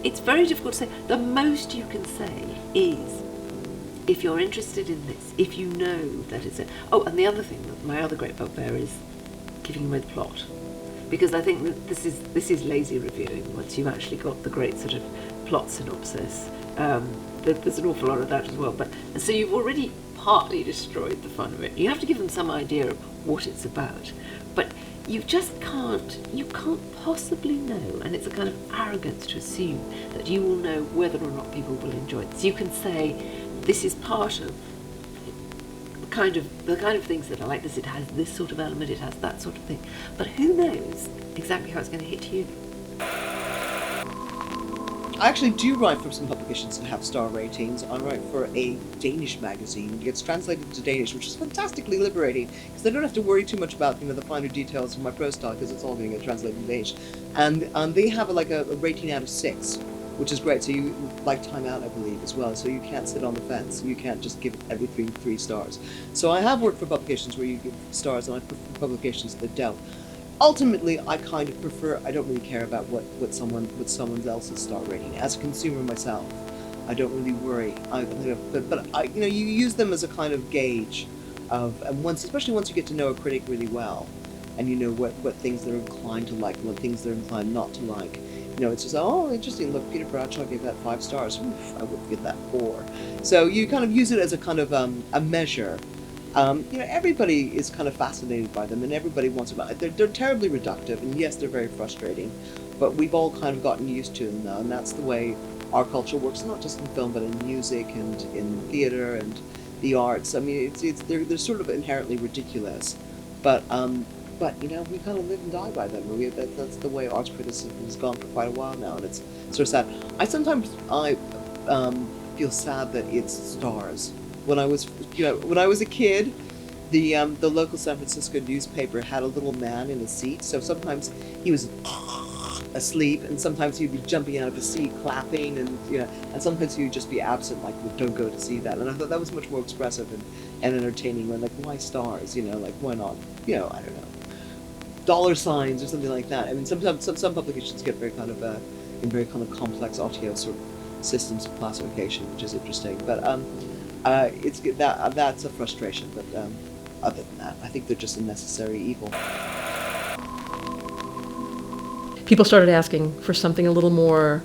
it's very difficult to say. The most you can say is, if you're interested in this, if you know that it's and the other thing, my other great bugbear is giving away the plot, because I think that this is lazy reviewing. Once you've actually got the great sort of plot synopsis, there's an awful lot of that as well. But so you've already partly destroyed the fun of it. You have to give them some idea of what it's about, but you just can't possibly know, and it's a kind of arrogance to assume that you will know whether or not people will enjoy it. So you can say, this is part of the kind of things that I like this, it has this sort of element, it has that sort of thing, but who knows exactly how it's going to hit you.
I actually do write for some publications that have star ratings. I write for a Danish magazine. It's translated to Danish, which is fantastically liberating, because I don't have to worry too much about the finer details of my prose style, because it's all going to get translated in Danish. And they have a rating out of 6, which is great. So you like Time Out, I believe, as well. So you can't sit on the fence. You can't just give everything 3 stars. So I have worked for publications where you give stars, and I prefer publications that don't. Ultimately, I kind of prefer, I don't really care about what someone else's star rating. As a consumer myself, I don't really worry. But you use them as a kind of gauge of, and especially once you get to know a critic really well, and you know what things they're inclined to like and what things they're inclined not to like. It's just, oh, interesting, look, Peter Bradshaw gave that 5 stars. Oof, I would give that 4. So you kind of use it as a kind of a measure. Everybody is kind of fascinated by them, and everybody wants to. They're terribly reductive, and yes, they're very frustrating, but we've all kind of gotten used to them now, and that's the way our culture works, not just in film, but in music and in theater and the arts. I mean, they're sort of inherently ridiculous, but we kind of live and die by them. That's the way arts criticism has gone for quite a while now, and it's sort of sad. I sometimes feel sad that it's stars. When I was a kid, the local San Francisco newspaper had a little man in a seat. So sometimes he was asleep, and sometimes he'd be jumping out of his seat, clapping, and sometimes he would just be absent, like, don't go to see that. And I thought that was much more expressive and entertaining. When, like, why stars? Why not? I don't know, $signs or something like that. I mean, sometimes some publications get very kind of in very kind of complex audio sort of systems of classification, which is interesting. But it's that's a frustration. But other than that, I think they're just a necessary evil.
People started asking for something a little more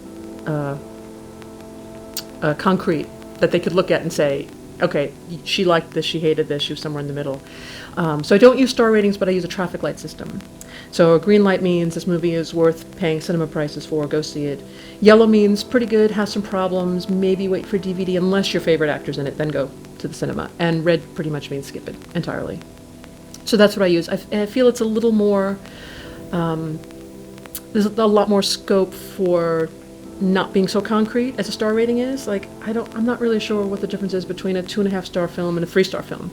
concrete that they could look at and say, okay, she liked this, she hated this, she was somewhere in the middle. So I don't use star ratings, but I use a traffic light system. So a green light means this movie is worth paying cinema prices for, go see it. Yellow means pretty good, has some problems, maybe wait for DVD unless your favorite actor's in it, then go to the cinema. And red pretty much means skip it entirely. So that's what I use. I feel it's a little more, there's a lot more scope for not being so concrete as a star rating is. Like, I'm not really sure what the difference is between a 2.5 star film and a 3-star film.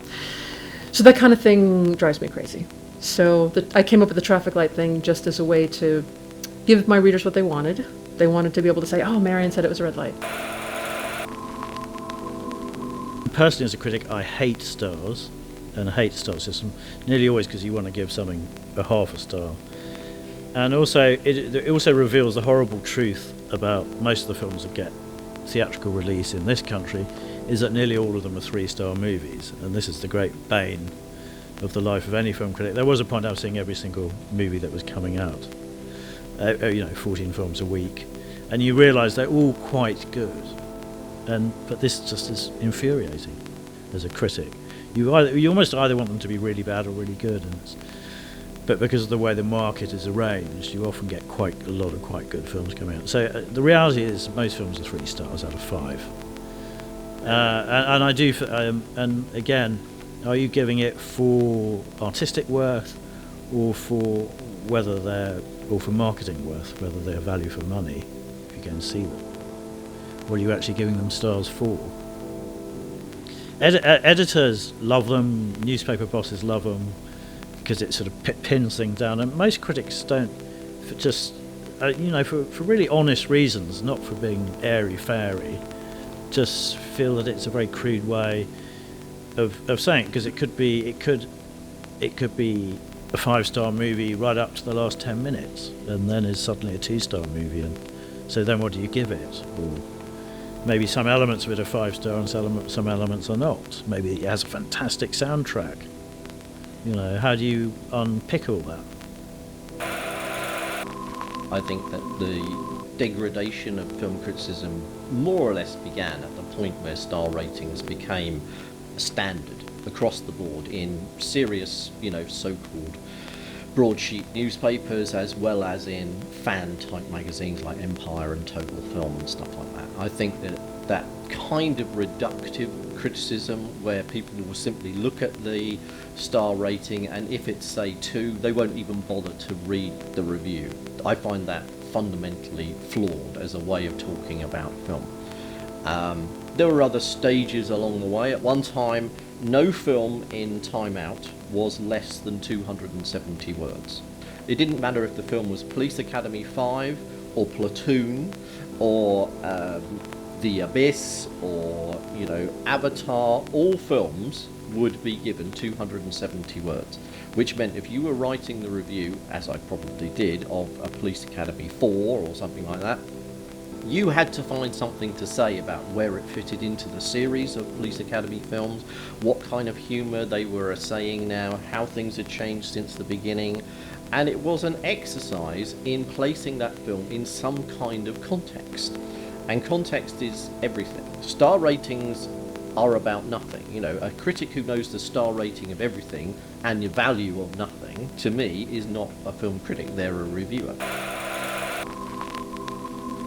So that kind of thing drives me crazy. So I came up with the traffic light thing just as a way to give my readers what they wanted. They wanted to be able to say, oh, MaryAnn said it was a red light.
Personally, as a critic, I hate stars, and I hate the star system, nearly always because you want to give something a half a star. And also, it also reveals the horrible truth about most of the films that get theatrical release in this country, is that nearly all of them are 3-star movies, and this is the great bane of the life of any film critic. There was a point I was seeing every single movie that was coming out, 14 films a week, and you realise they're all quite good, but this just is infuriating as a critic. You almost either want them to be really bad or really good, but because of the way the market is arranged, you often get quite a lot of quite good films coming out. So the reality is most films are 3 stars out of 5. And I do, and again, are you giving it for artistic worth, or for for marketing worth, whether they're value for money, if you go and see them? What are you actually giving them stars for? Editors love them, newspaper bosses love them, because it sort of pins things down, and most critics don't, for really honest reasons, not for being airy-fairy, just feel that it's a very crude way of saying it, because it could be a 5-star movie right up to the last 10 minutes, and then is suddenly a 2-star movie, and so then what do you give it? Or maybe some elements of it are 5-star and some elements are not. Maybe it has a fantastic soundtrack. How do you unpick all that?
I think that the degradation of film criticism more or less began at the point where star ratings became a standard across the board in serious, so-called broadsheet newspapers, as well as in fan-type magazines like Empire and Total Film and stuff like that. I think that kind of reductive criticism, where people will simply look at the star rating, and if it's, say, 2, they won't even bother to read the review. I find that fundamentally flawed as a way of talking about film. There were other stages along the way. At one time, no film in Time Out was less than 270 words. It didn't matter if the film was Police Academy 5 or Platoon or The Abyss or Avatar. All films would be given 270 words, which meant if you were writing the review, as I probably did, of a Police Academy 4 or something like that, you had to find something to say about where it fitted into the series of Police Academy films, what kind of humour they were saying now, how things had changed since the beginning, and it was an exercise in placing that film in some kind of context. And context is everything. Star ratings are about nothing. A critic who knows the star rating of everything and the value of nothing, to me, is not a film critic, they're a reviewer.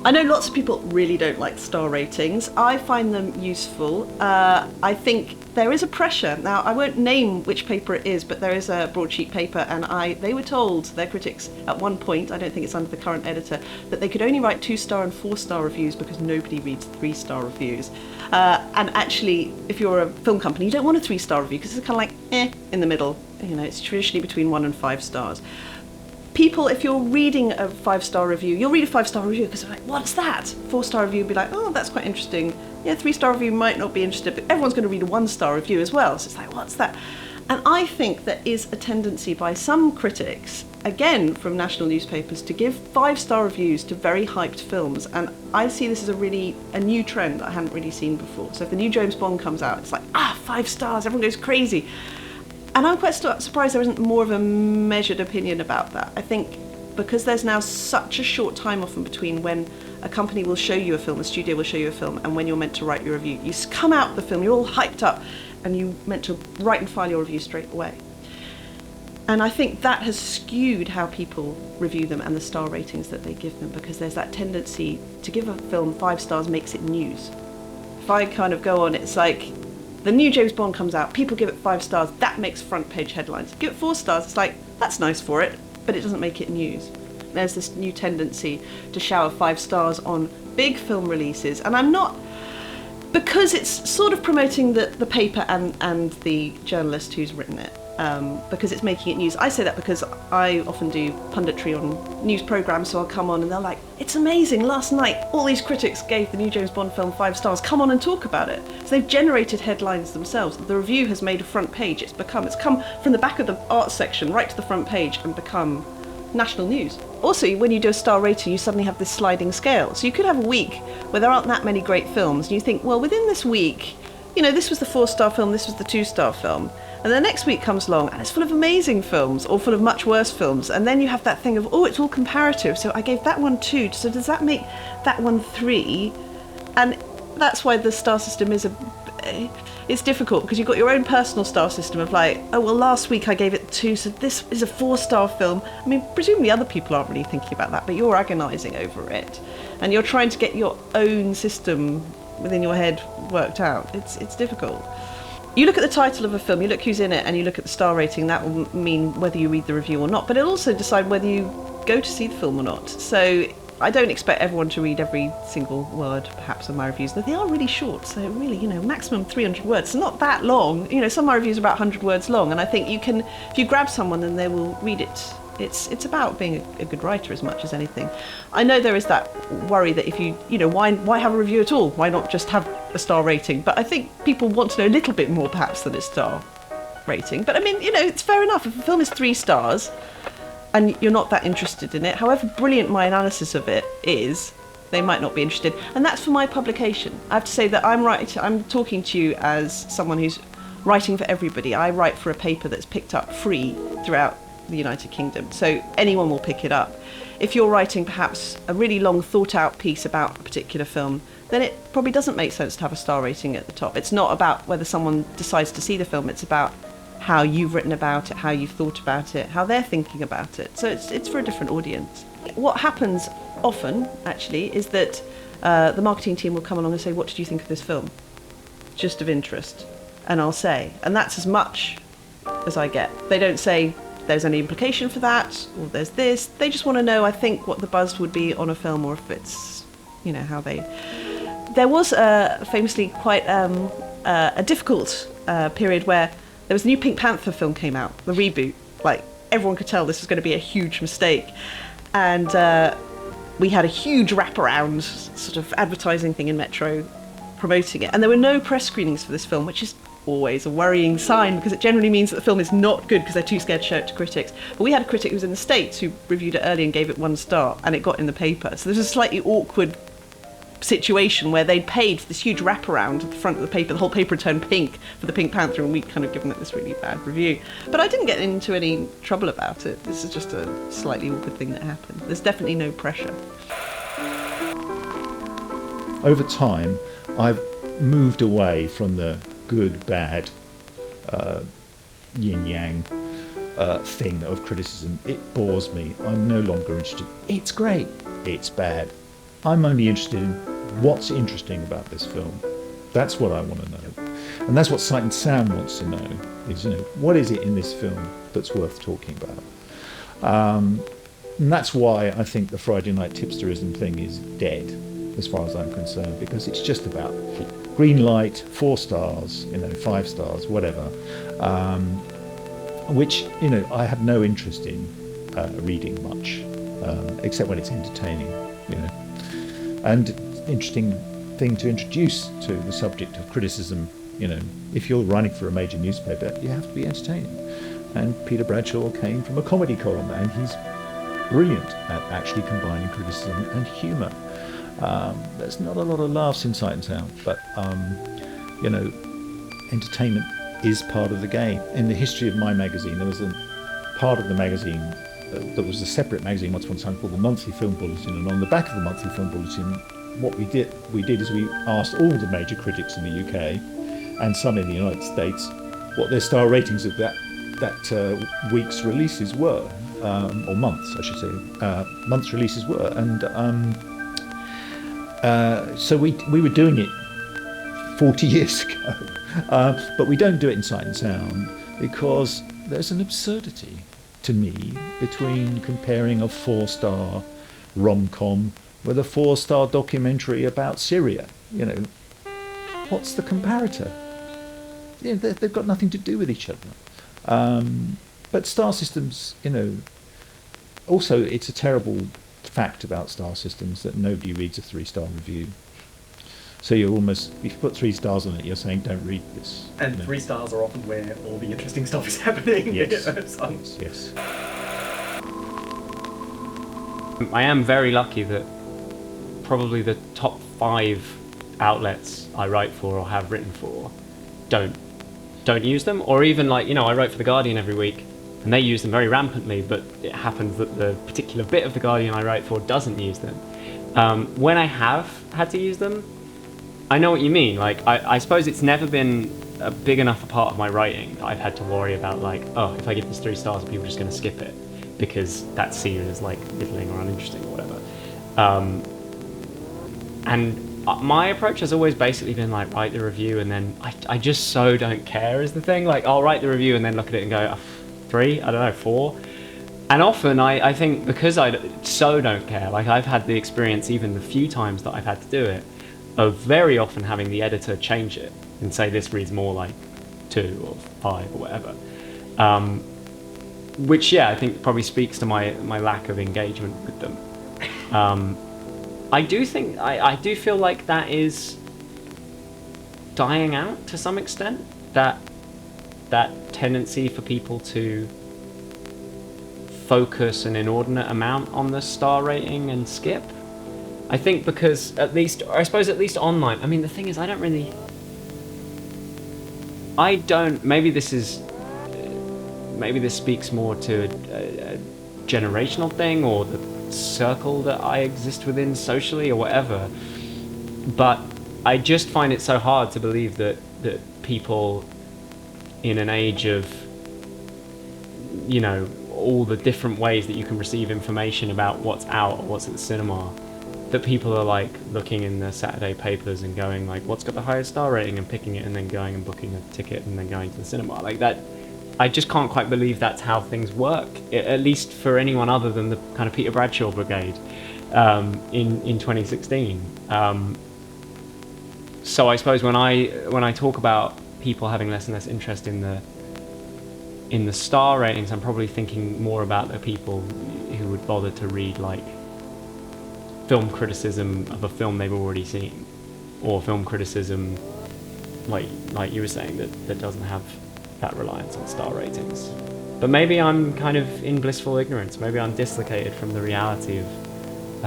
I know lots of people really don't like star ratings. I find them useful. I think there is a pressure. Now, I won't name which paper it is, but there is a broadsheet paper, and they were told, their critics, at one point, I don't think it's under the current editor, that they could only write 2-star and 4-star reviews because nobody reads 3-star reviews. And actually, if you're a film company, you don't want a 3-star review because it's kind of like, in the middle. It's traditionally between 1 and 5 stars. People, if you're reading a 5-star review, you'll read a 5-star review because they're like, what's that? 4-star review will be like, oh, that's quite interesting. Yeah, 3-star review might not be interested, but everyone's going to read a 1-star review as well. So it's like, what's that? And I think there is a tendency by some critics, again from national newspapers, to give 5-star reviews to very hyped films. And I see this as a new trend that I hadn't really seen before. So if the new James Bond comes out, it's like, 5 stars, everyone goes crazy. And I'm quite surprised there isn't more of a measured opinion about that. I think because there's now such a short time often between when a company will show you a film, a studio will show you a film, and when you're meant to write your review. You come out the film, you're all hyped up, and you're meant to write and file your review straight away. And I think that has skewed how people review them and the star ratings that they give them, because there's that tendency to give a film 5 stars makes it news. If I kind of go on, it's like, the new James Bond comes out, people give it 5 stars, that makes front page headlines. Give it 4 stars, it's like, that's nice for it, but it doesn't make it news. There's this new tendency to shower 5 stars on big film releases, and I'm not, because it's sort of promoting the paper and the journalist who's written it, because it's making it news. I say that because I often do punditry on news programmes, so I'll come on and they're like, it's amazing, last night all these critics gave the new James Bond film 5 stars, come on and talk about it. So they've generated headlines themselves. The review has made a front page, it's come from the back of the arts section right to the front page and become national news. Also, when you do a star rating, you suddenly have this sliding scale. So you could have a week where there aren't that many great films, and you think, well, within this week, this was the 4-star film, this was the 2-star film. And the next week comes along and it's full of amazing films or full of much worse films. And then you have that thing of, it's all comparative. So I gave that one 2, so does that make that one 3? And that's why the star system is it's difficult, because you've got your own personal star system of like, last week I gave it 2, so this is a 4-star film. I mean, presumably other people aren't really thinking about that, but you're agonising over it. And you're trying to get your own system within your head worked out. It's difficult. You look at the title of a film, you look who's in it, and you look at the star rating, that will mean whether you read the review or not, but it'll also decide whether you go to see the film or not. So I don't expect everyone to read every single word, perhaps, of my reviews. They are really short, so really, maximum 300 words. It's not that long. Some of my reviews are about 100 words long, and I think if you grab someone, then they will read it. It's about being a good writer as much as anything. I know there is that worry that if why have a review at all? Why not just have a star rating? But I think people want to know a little bit more, perhaps, than a star rating. But I mean, it's fair enough. If a film is 3 stars and you're not that interested in it, however brilliant my analysis of it is, they might not be interested. And that's for my publication. I have to say that I'm talking to you as someone who's writing for everybody. I write for a paper that's picked up free throughout the United Kingdom, so anyone will pick it up. If you're writing perhaps a really long thought out piece about a particular film, then it probably doesn't make sense to have a star rating at the top. It's not about whether someone decides to see the film, it's about how you've written about it, how you've thought about it, how they're thinking about it. So it's for a different audience. What happens often, actually, is that the marketing team will come along and say, what did you think of this film? Just of interest. And I'll say, and that's as much as I get. They don't say, there's any implication for that, or there's this. They just want to know, I think, what the buzz would be on a film, or if it's, how they... There was famously quite a difficult period where there was a new Pink Panther film came out, the reboot. Like, everyone could tell this was going to be a huge mistake. And we had a huge wraparound sort of advertising thing in Metro promoting it. And there were no press screenings for this film, which is always a worrying sign, because it generally means that the film is not good because they're too scared to show it to critics. But we had a critic who was in the States who reviewed it early and gave it 1 star, and it got in the paper. So there's a slightly awkward situation where they'd paid for this huge wraparound at the front of the paper. The whole paper had turned pink for the Pink Panther, and we'd kind of given it this really bad review. But I didn't get into any trouble about it. This is just a slightly awkward thing that happened. There's definitely no pressure.
Over time, I've moved away from the good, bad, yin-yang thing of criticism. It bores me. I'm no longer interested. It's great. It's bad. I'm only interested in what's interesting about this film. That's what I want to know. And that's what Sight and Sound wants to know, is, what is it in this film that's worth talking about? And that's why I think the Friday night tipsterism thing is dead, as far as I'm concerned, because it's just about green light, 4 stars, 5 stars, whatever, which, I have no interest in reading much, except when it's entertaining, And interesting thing to introduce to the subject of criticism
If you're running for a major newspaper, you have to be entertaining. And Peter Bradshaw came from a comedy column, and he's brilliant at actually combining criticism and humour. There's not a lot of laughs in Sight and Sound, but entertainment is part of the game. In the history of my magazine, there was a part of the magazine that was a separate magazine once upon a time called the Monthly Film Bulletin, and on the back of the Monthly Film Bulletin, what we did is we asked all the major critics in the UK and some in the United States what their star ratings of that week's releases were, or months, I should say, months' releases were, and so we were doing it 40 years ago, but we don't do it in Sight and Sound because there's an absurdity to me between comparing a 4-star rom-com with a 4-star documentary about Syria. What's the comparator? They've got nothing to do with each other. But star systems, also it's a terrible fact about star systems that nobody reads a 3-star review. So if you put 3 stars on it, you're saying don't read this.
And 3 stars are often where all the interesting stuff is happening.
Yes.
Yes.
I am very lucky that probably the top 5 outlets I write for or have written for don't use them, or even I write for The Guardian every week and they use them very rampantly, but it happens that the particular bit of The Guardian I write for doesn't use them. When I have had to use them, I know what you mean. I suppose it's never been a big enough a part of my writing that I've had to worry about if I give this 3 stars, people are just going to skip it because that's seen as middling or uninteresting or whatever. And my approach has always basically been write the review and then I just so don't care is the thing. I'll write the review and then look at it and go, 3, I don't know, 4. And often I think because I so don't care, I've had the experience even the few times that I've had to do it, of very often having the editor change it and say this reads more like 2 or 5 or whatever. Which I think probably speaks to my lack of engagement with them. I do feel like that is dying out to some extent, that tendency for people to focus an inordinate amount on the star rating and skip. I think because at least online, the thing is maybe this speaks more to a generational thing or the circle that I exist within socially or whatever, but I just find it so hard to believe that people in an age of all the different ways that you can receive information about what's out or what's at the cinema, that people are looking in the Saturday papers and going what's got the highest star rating and picking it and then going and booking a ticket and then going to the cinema that. I just can't quite believe that's how things work, at least for anyone other than the kind of Peter Bradshaw brigade in 2016. So I suppose when I talk about people having less and less interest in the star ratings, I'm probably thinking more about the people who would bother to read film criticism of a film they've already seen, or film criticism like you were saying that doesn't have that reliance on star ratings. But maybe I'm kind of in blissful ignorance. Maybe I'm dislocated from the reality of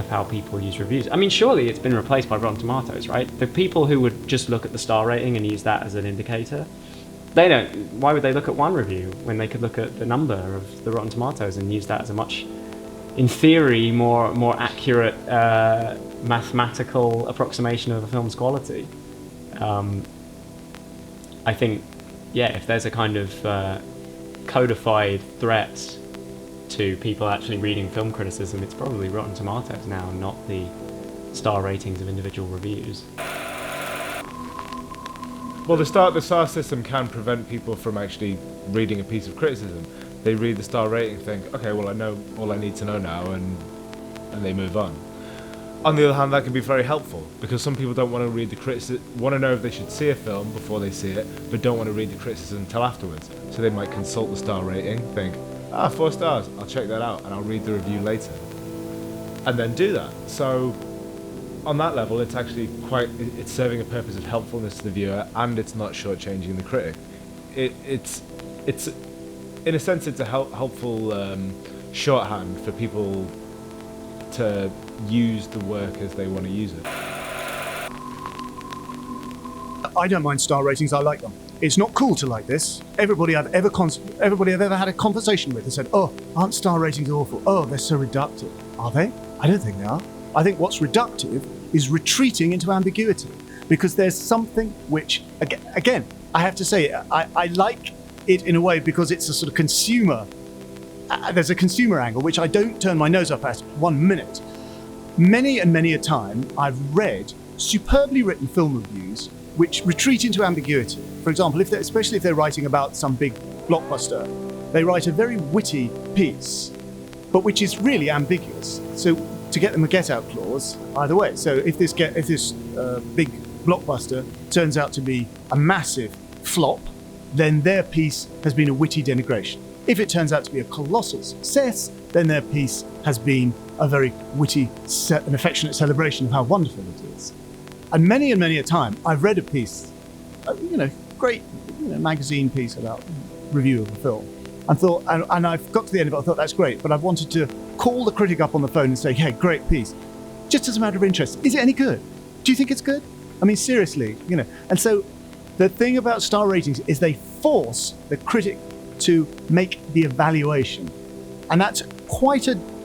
how people use reviews. Surely it's been replaced by Rotten Tomatoes, right? The people who would just look at the star rating and use that as an indicator, why would they look at one review when they could look at the number of the Rotten Tomatoes and use that as a much, in theory, more accurate mathematical approximation of a film's quality? I think, if there's a kind of codified threat to people actually reading film criticism, it's probably Rotten Tomatoes now, not the star ratings of individual reviews.
Well, the star system can prevent people from actually reading a piece of criticism. They read the star rating, think, okay, well, I know all I need to know now, and they move on. On the other hand, that can be very helpful, because some people don't want to read the criticism, want to know if they should see a film before they see it, but don't want to read the criticism until afterwards. So they might consult the star rating, think, 4 stars, I'll check that out, and I'll read the review later. And then do that. So on that level, it's actually it's serving a purpose of helpfulness to the viewer, and it's not shortchanging the critic. It's in a sense, it's a helpful shorthand for people to use the work as they want to use it.
I don't mind star ratings. I like them. It's not cool to like this. Everybody I've ever had a conversation with has said, "Oh, aren't star ratings awful? Oh, they're so reductive." Are they? I don't think they are. I think what's reductive is retreating into ambiguity, because there's something which, again, I have to say, I like it in a way because it's a sort of consumer. There's a consumer angle which I don't turn my nose up at 1 minute. Many and many a time I've read superbly written film reviews which retreat into ambiguity. For example, especially if they're writing about some big blockbuster, they write a very witty piece, but which is really ambiguous. So to get them a get-out clause either way. So if this big blockbuster turns out to be a massive flop, then their piece has been a witty denigration. If it turns out to be a colossal success, then their piece has been a very witty, an affectionate celebration of how wonderful it is. And many a time, I've read a piece, great magazine piece about review of a film, and thought, and I've got to the end of it, I thought that's great, but I've wanted to call the critic up on the phone and say, "Hey, great piece," just as a matter of interest. Is it any good? Do you think it's good? I mean, seriously, And so the thing about star ratings is they force the critic to make the evaluation, and that's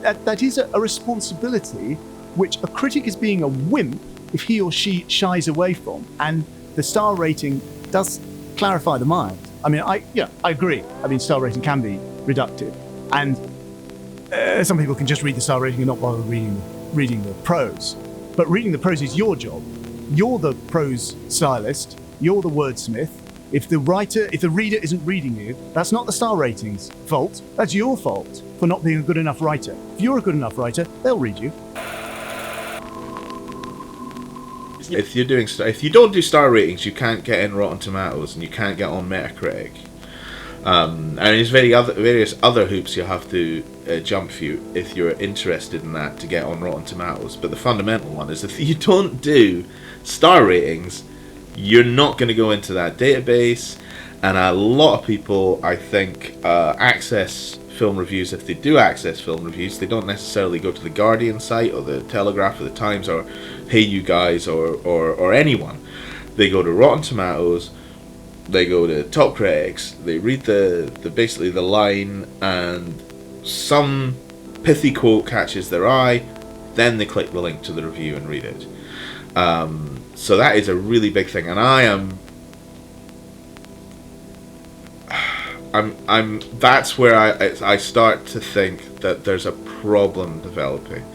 that is a responsibility which a critic is being a wimp if he or she shies away from, and the star rating does clarify the mind. I mean, I agree. I mean, star rating can be reductive, and some people can just read the star rating and not bother reading the prose. But reading the prose is your job. You're the prose stylist. You're the wordsmith. If the reader isn't reading you, that's not the star rating's fault. That's your fault for not being a good enough writer. If you're a good enough writer, they'll read you.
If you don't do star ratings, you can't get in Rotten Tomatoes and you can't get on Metacritic. And there's various other hoops you have to jump through if you're interested in that to get on Rotten Tomatoes. But the fundamental one is if you don't do star ratings, you're not going to go into that database. And a lot of people, I think, access film reviews. If they do access film reviews, they don't necessarily go to the Guardian site or the Telegraph or the Times or Hey You Guys or anyone. They go to Rotten Tomatoes, they go to Top Critics, they read basically the line, and some pithy quote catches their eye, then they click the link to the review and read it. So that is a really big thing, and that's where I start to think that there's a problem developing,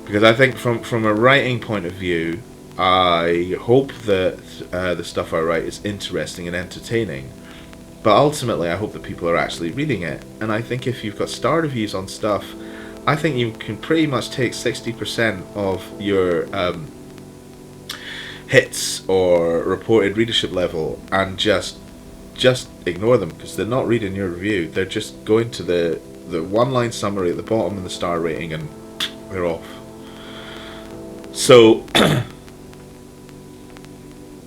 because I think from a writing point of view, I hope that the stuff I write is interesting and entertaining, but ultimately I hope that people are actually reading it. And I think if you've got star reviews on stuff, I think you can pretty much take 60% of your hits or reported readership level and just ignore them, because they're not reading your review. They're just going to the one-line summary at the bottom of the star rating and they're off. So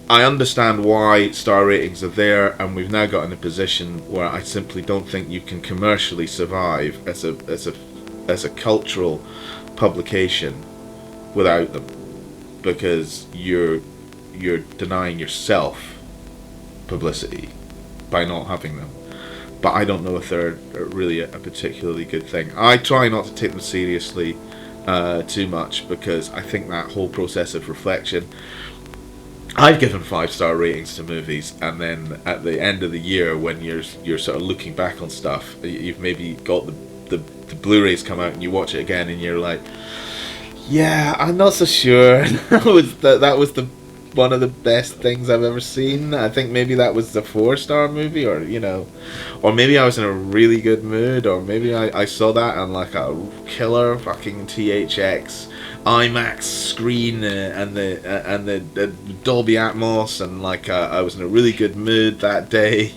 I understand why star ratings are there, and we've now got in a position where I simply don't think you can commercially survive as a cultural publication without them, because you're denying yourself publicity by not having them. But I don't know if they're really a particularly good thing. I try not to take them seriously too much, because I think that whole process of reflection. I've given 5-star ratings to movies, and then at the end of the year, when you're sort of looking back on stuff, you've maybe got the Blu-rays come out and you watch it again and you're like, yeah, I'm not so sure. that was one of the best things I've ever seen. I think maybe that was the 4-star movie, or or maybe I was in a really good mood, or maybe I saw that on like a killer fucking THX IMAX screen and the Dolby Atmos, and like I was in a really good mood that day,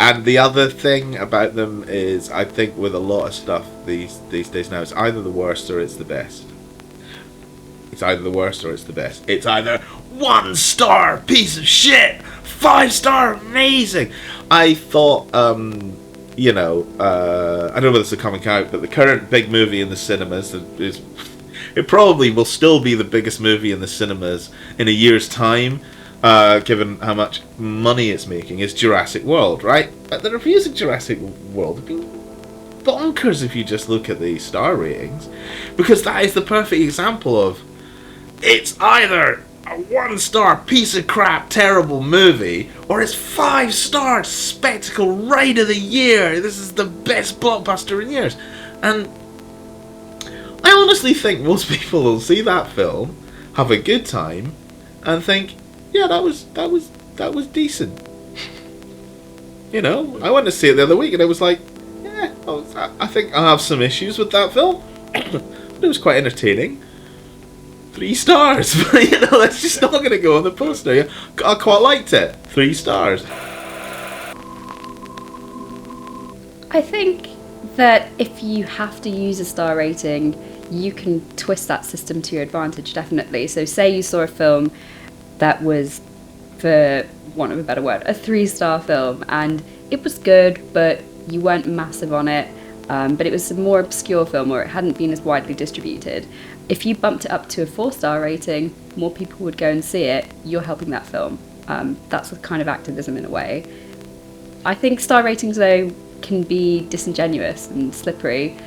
And the other thing about them is, I think with a lot of stuff these days now, it's either the worst or it's the best. It's either the worst or it's the best. It's either 1 star piece of shit, 5 star amazing. I thought, I don't know whether this will come out, but the current big movie in the cinemas is, it probably will still be the biggest movie in the cinemas in a year's time, given how much money it's making, is Jurassic World, right? But the reviews of Jurassic World have been bonkers if you just look at the star ratings, because that is the perfect example of, it's either a 1 star piece of crap terrible movie, or it's 5 star spectacle ride of the year, this is the best blockbuster in years. And I honestly think most people will see that film, have a good time, and think, yeah, that was decent. You know, I went to see it the other week and I was like, yeah, I think I have some issues with that film, but it was quite entertaining. 3 stars, but you know, that's just not going to go on the poster. I quite liked it. 3 stars.
I think that if you have to use a star rating, you can twist that system to your advantage, definitely. So say you saw a film that was, for want of a better word, a 3-star film, and it was good, but you weren't massive on it, but it was a more obscure film or it hadn't been as widely distributed. If you bumped it up to a 4-star rating, more people would go and see it. You're helping that film. That's a kind of activism in a way. I think star ratings, though, can be disingenuous and slippery.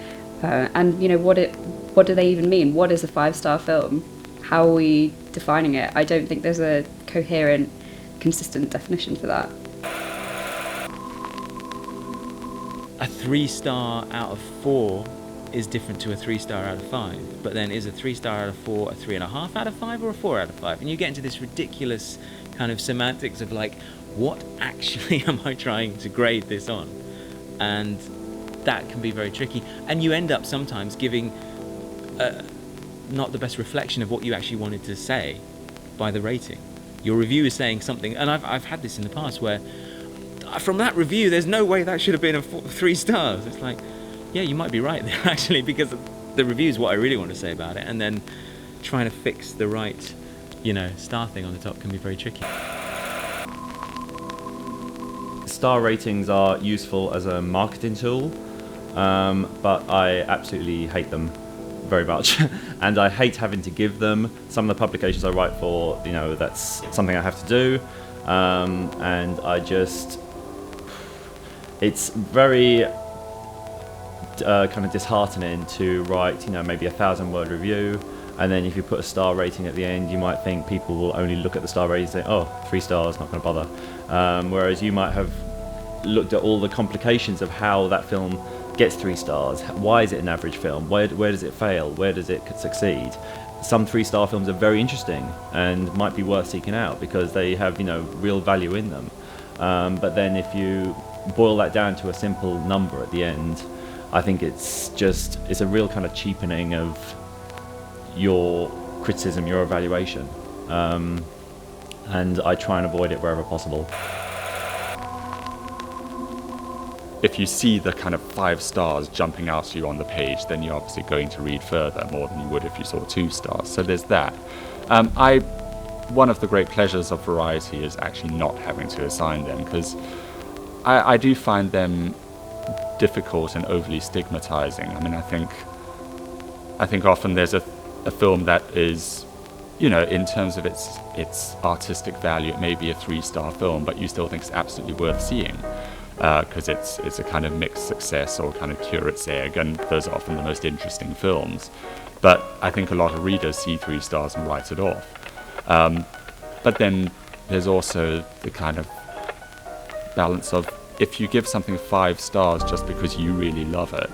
And, you know, what do they even mean? What is a 5-star film? How are we defining it? I don't think there's a coherent, consistent definition for that.
A 3-star out of 4 is different to a 3-star out of 5, but then is a 3-star out of 4 a 3.5 out of 5 or a 4 out of 5? And you get into this ridiculous kind of semantics of like, what actually am I trying to grade this on? And that can be very tricky, and you end up sometimes giving not the best reflection of what you actually wanted to say by the rating. Your review is saying something, and I've had this in the past where from that review there's no way that should have been 3 stars. It's like, yeah, you might be right there actually, because the review is what I really want to say about it, and then trying to fix the right, you know, star thing on the top can be very tricky.
Star ratings are useful as a marketing tool, but I absolutely hate them very much. And I hate having to give them. Some of the publications I write for, you know, that's something I have to do. And I just, it's very kind of disheartening to write, you know, maybe 1,000-word review, and then if you put a star rating at the end, you might think people will only look at the star rating and say, oh, 3 stars, not going to bother. Whereas you might have looked at all the complications of how that film gets 3 stars. Why is it an average film? Where does it fail? Where does it succeed? Some 3-star films are very interesting and might be worth seeking out because they have, you know, real value in them. But then if you boil that down to a simple number at the end, I think it's a real kind of cheapening of your criticism, your evaluation. And I try and avoid it wherever possible.
If you see the kind of 5 stars jumping out at you on the page, then you're obviously going to read further more than you would if you saw 2 stars. So there's that. One of the great pleasures of variety is actually not having to assign them, because I do find them difficult and overly stigmatizing. I mean, I think often there's a film that is, you know, in terms of its artistic value, it may be a 3-star film, but you still think it's absolutely worth seeing. Because it's a kind of mixed success or kind of curate's egg, and those are often the most interesting films. But I think a lot of readers see 3 stars and write it off. But then there's also the kind of balance of, if you give something 5 stars just because you really love it,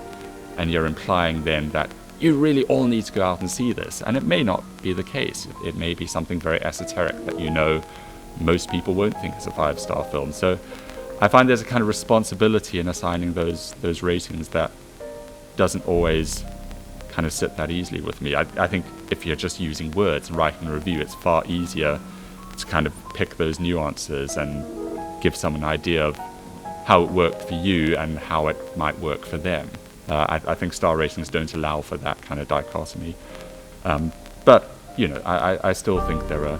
and you're implying then that you really all need to go out and see this, and it may not be the case. It may be something very esoteric that, you know, most people won't think is a 5-star film. So I find there's a kind of responsibility in assigning those ratings that doesn't always kind of sit that easily with me. I think if you're just using words and writing a review, it's far easier to kind of pick those nuances and give someone an idea of how it worked for you and how it might work for them. I think star ratings don't allow for that kind of dichotomy. But, you know, I still think they're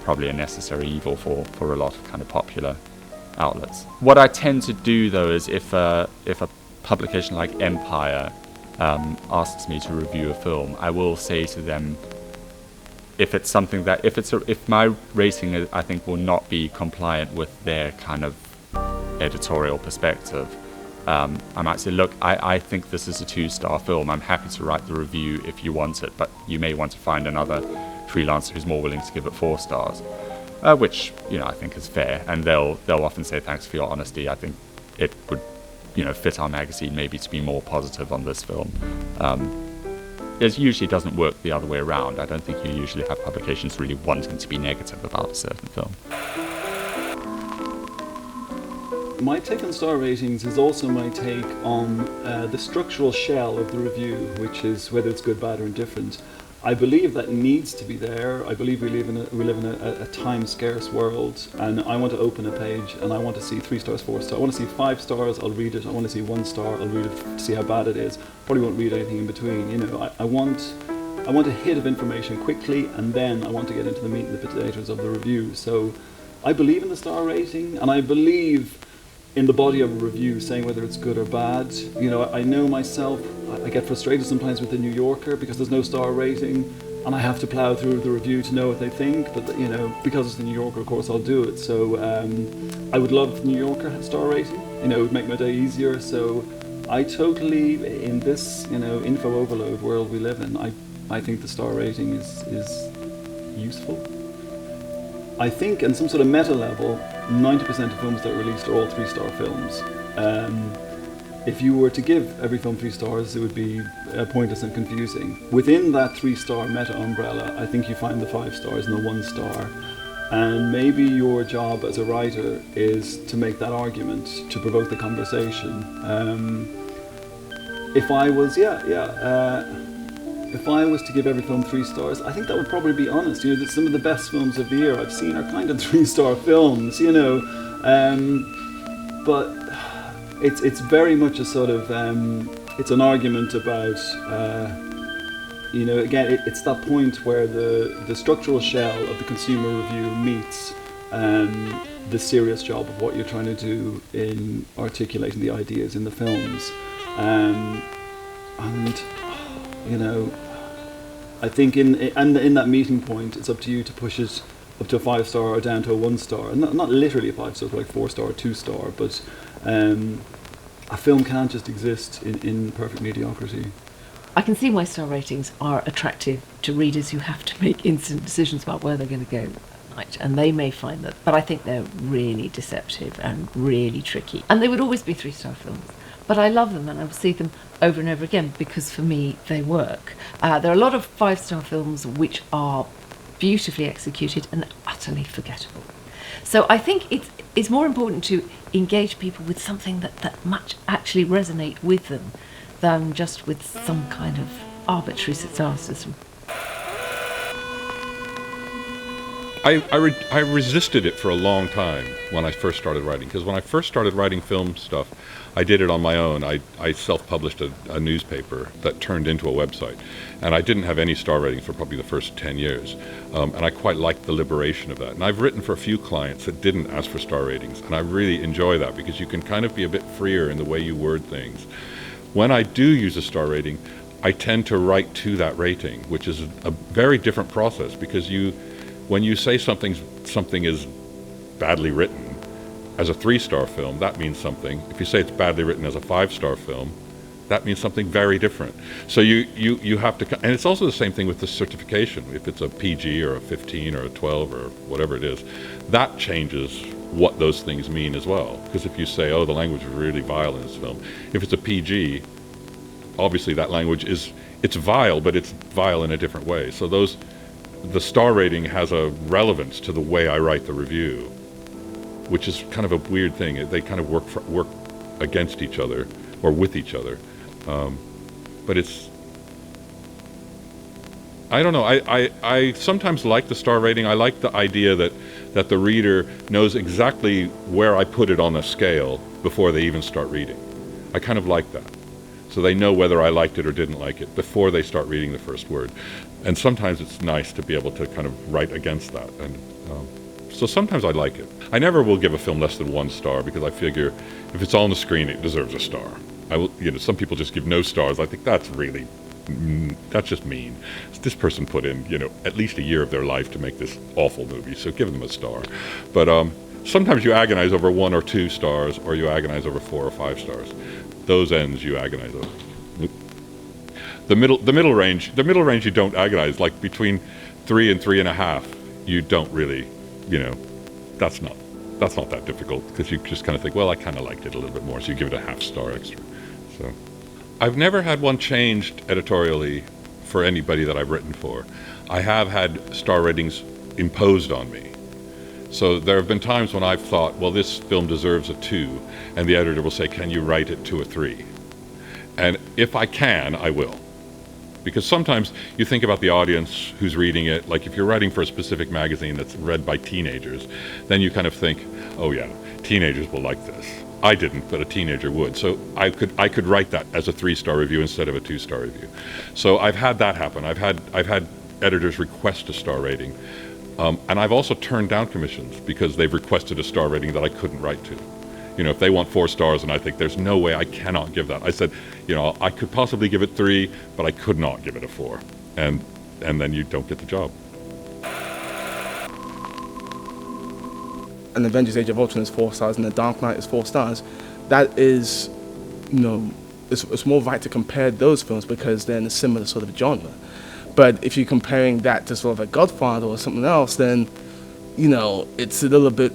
probably a necessary evil for a lot of kind of popular outlets. What I tend to do, though, is if a publication like Empire asks me to review a film, I will say to them, if it's something that, if my rating, I think, will not be compliant with their kind of editorial perspective, I might say, look, I think this is a 2-star film. I'm happy to write the review if you want it, but you may want to find another freelancer who's more willing to give it 4 stars, which, you know, I think is fair. And they'll often say, thanks for your honesty. I think it would, you know, fit our magazine maybe to be more positive on this film. It usually doesn't work the other way around. I don't think you usually have publications really wanting to be negative about a certain film.
My take on star ratings is also my take on the structural shell of the review, which is whether it's good, bad, or indifferent. I believe that needs to be there. I believe we live in a time-scarce world, and I want to open a page and I want to see 3 stars, 4 stars. I want to see 5 stars, I'll read it. I want to see 1 star, I'll read it to see how bad it is. Probably won't read anything in between. You know, I want a hit of information quickly, and then I want to get into the meat and the potatoes of the review. So I believe in the star rating, and I believe in the body of a review saying whether it's good or bad. You know, I know myself, I get frustrated sometimes with the New Yorker because there's no star rating, and I have to plow through the review to know what they think, but you know, because it's the New Yorker, of course I'll do it. So I would love the New Yorker star rating, you know, it would make my day easier. So I totally, in this, you know, info overload world we live in, I think the star rating is useful. I think in some sort of meta level, 90% of films that are released are all 3-star films. If you were to give every film 3 stars, it would be pointless and confusing. Within that 3-star meta umbrella, I think you find the 5 stars and the 1 star. And maybe your job as a writer is to make that argument, to provoke the conversation. If I was, if I was to give every film 3 stars, I think that would probably be honest. You know, that some of the best films of the year I've seen are kind of 3-star films, you know. But it's very much a sort of, it's an argument about, you know, again, it's that point where the structural shell of the consumer review meets the serious job of what you're trying to do in articulating the ideas in the films. And you know, I think in that meeting point, it's up to you to push it up to a 5-star or down to a 1-star, and not literally a 5-star, but like 4-star or 2-star. But a film can't just exist in perfect mediocrity.
I can see why star ratings are attractive to readers who have to make instant decisions about where they're going to go that night, and they may find that, but I think they're really deceptive and really tricky. And they would always be 3-star films. But I love them, and I will see them over and over again because for me they work. There are a lot of 5-star films which are beautifully executed and utterly forgettable. So I think it's more important to engage people with something that much actually resonate with them than just with some kind of arbitrary star system.
I resisted it for a long time when I first started writing, because when I first started writing film stuff, I did it on my own. I self-published a newspaper that turned into a website, and I didn't have any star ratings for probably the first 10 years, and I quite liked the liberation of that. And I've written for a few clients that didn't ask for star ratings, and I really enjoy that because you can kind of be a bit freer in the way you word things. When I do use a star rating, I tend to write to that rating, which is a very different process, because when you say something is badly written as a 3-star film, that means something. If you say it's badly written as a 5-star film, that means something very different. So you have to, and it's also the same thing with the certification. If it's a PG or a 15 or a 12 or whatever it is, that changes what those things mean as well. Because if you say, oh, the language is really vile in this film, if it's a PG, obviously that language it's vile, but it's vile in a different way. So the star rating has a relevance to the way I write the review, which is kind of a weird thing. They kind of work against each other or with each other. But it's, I don't know, I sometimes like the star rating. I like the idea that the reader knows exactly where I put it on a scale before they even start reading. I kind of like that. So they know whether I liked it or didn't like it before they start reading the first word. And sometimes it's nice to be able to kind of write against that. And so sometimes I like it. I never will give a film less than 1 star because I figure if it's on the screen, it deserves a star. I will, some people just give no stars. I think that's really, that's just mean. This person put in, at least a year of their life to make this awful movie, so give them a star. But sometimes you agonize over 1 or 2 stars, or you agonize over 4 or 5 stars. Those ends you agonize over. The middle range you don't agonize. Like between 3 and 3.5, you don't really, that's not that difficult because you just kind of think, well, I kind of liked it a little bit more, so you give it a half star extra. So, I've never had one changed editorially for anybody that I've written for. I have had star ratings imposed on me. So there have been times when I've thought, well, this film deserves a 2, and the editor will say, can you write it to a 3? And if I can, I will. Because sometimes you think about the audience who's reading it, like if you're writing for a specific magazine that's read by teenagers, then you kind of think, oh yeah, teenagers will like this. I didn't, but a teenager would. So I could write that as a 3-star review instead of a 2-star review. So I've had that happen. I've had editors request a star rating. And I've also turned down commissions because they've requested a star rating that I couldn't write to. If they want 4 stars and I think there's no way I cannot give that. I said, I could possibly give it 3, but I could not give it a 4. And then you don't get the job.
And Avengers Age of Ultron is 4 stars and The Dark Knight is 4 stars. That is, it's more right to compare those films because they're in a similar sort of genre. But if you're comparing that to sort of a Godfather or something else, then, it's a little bit,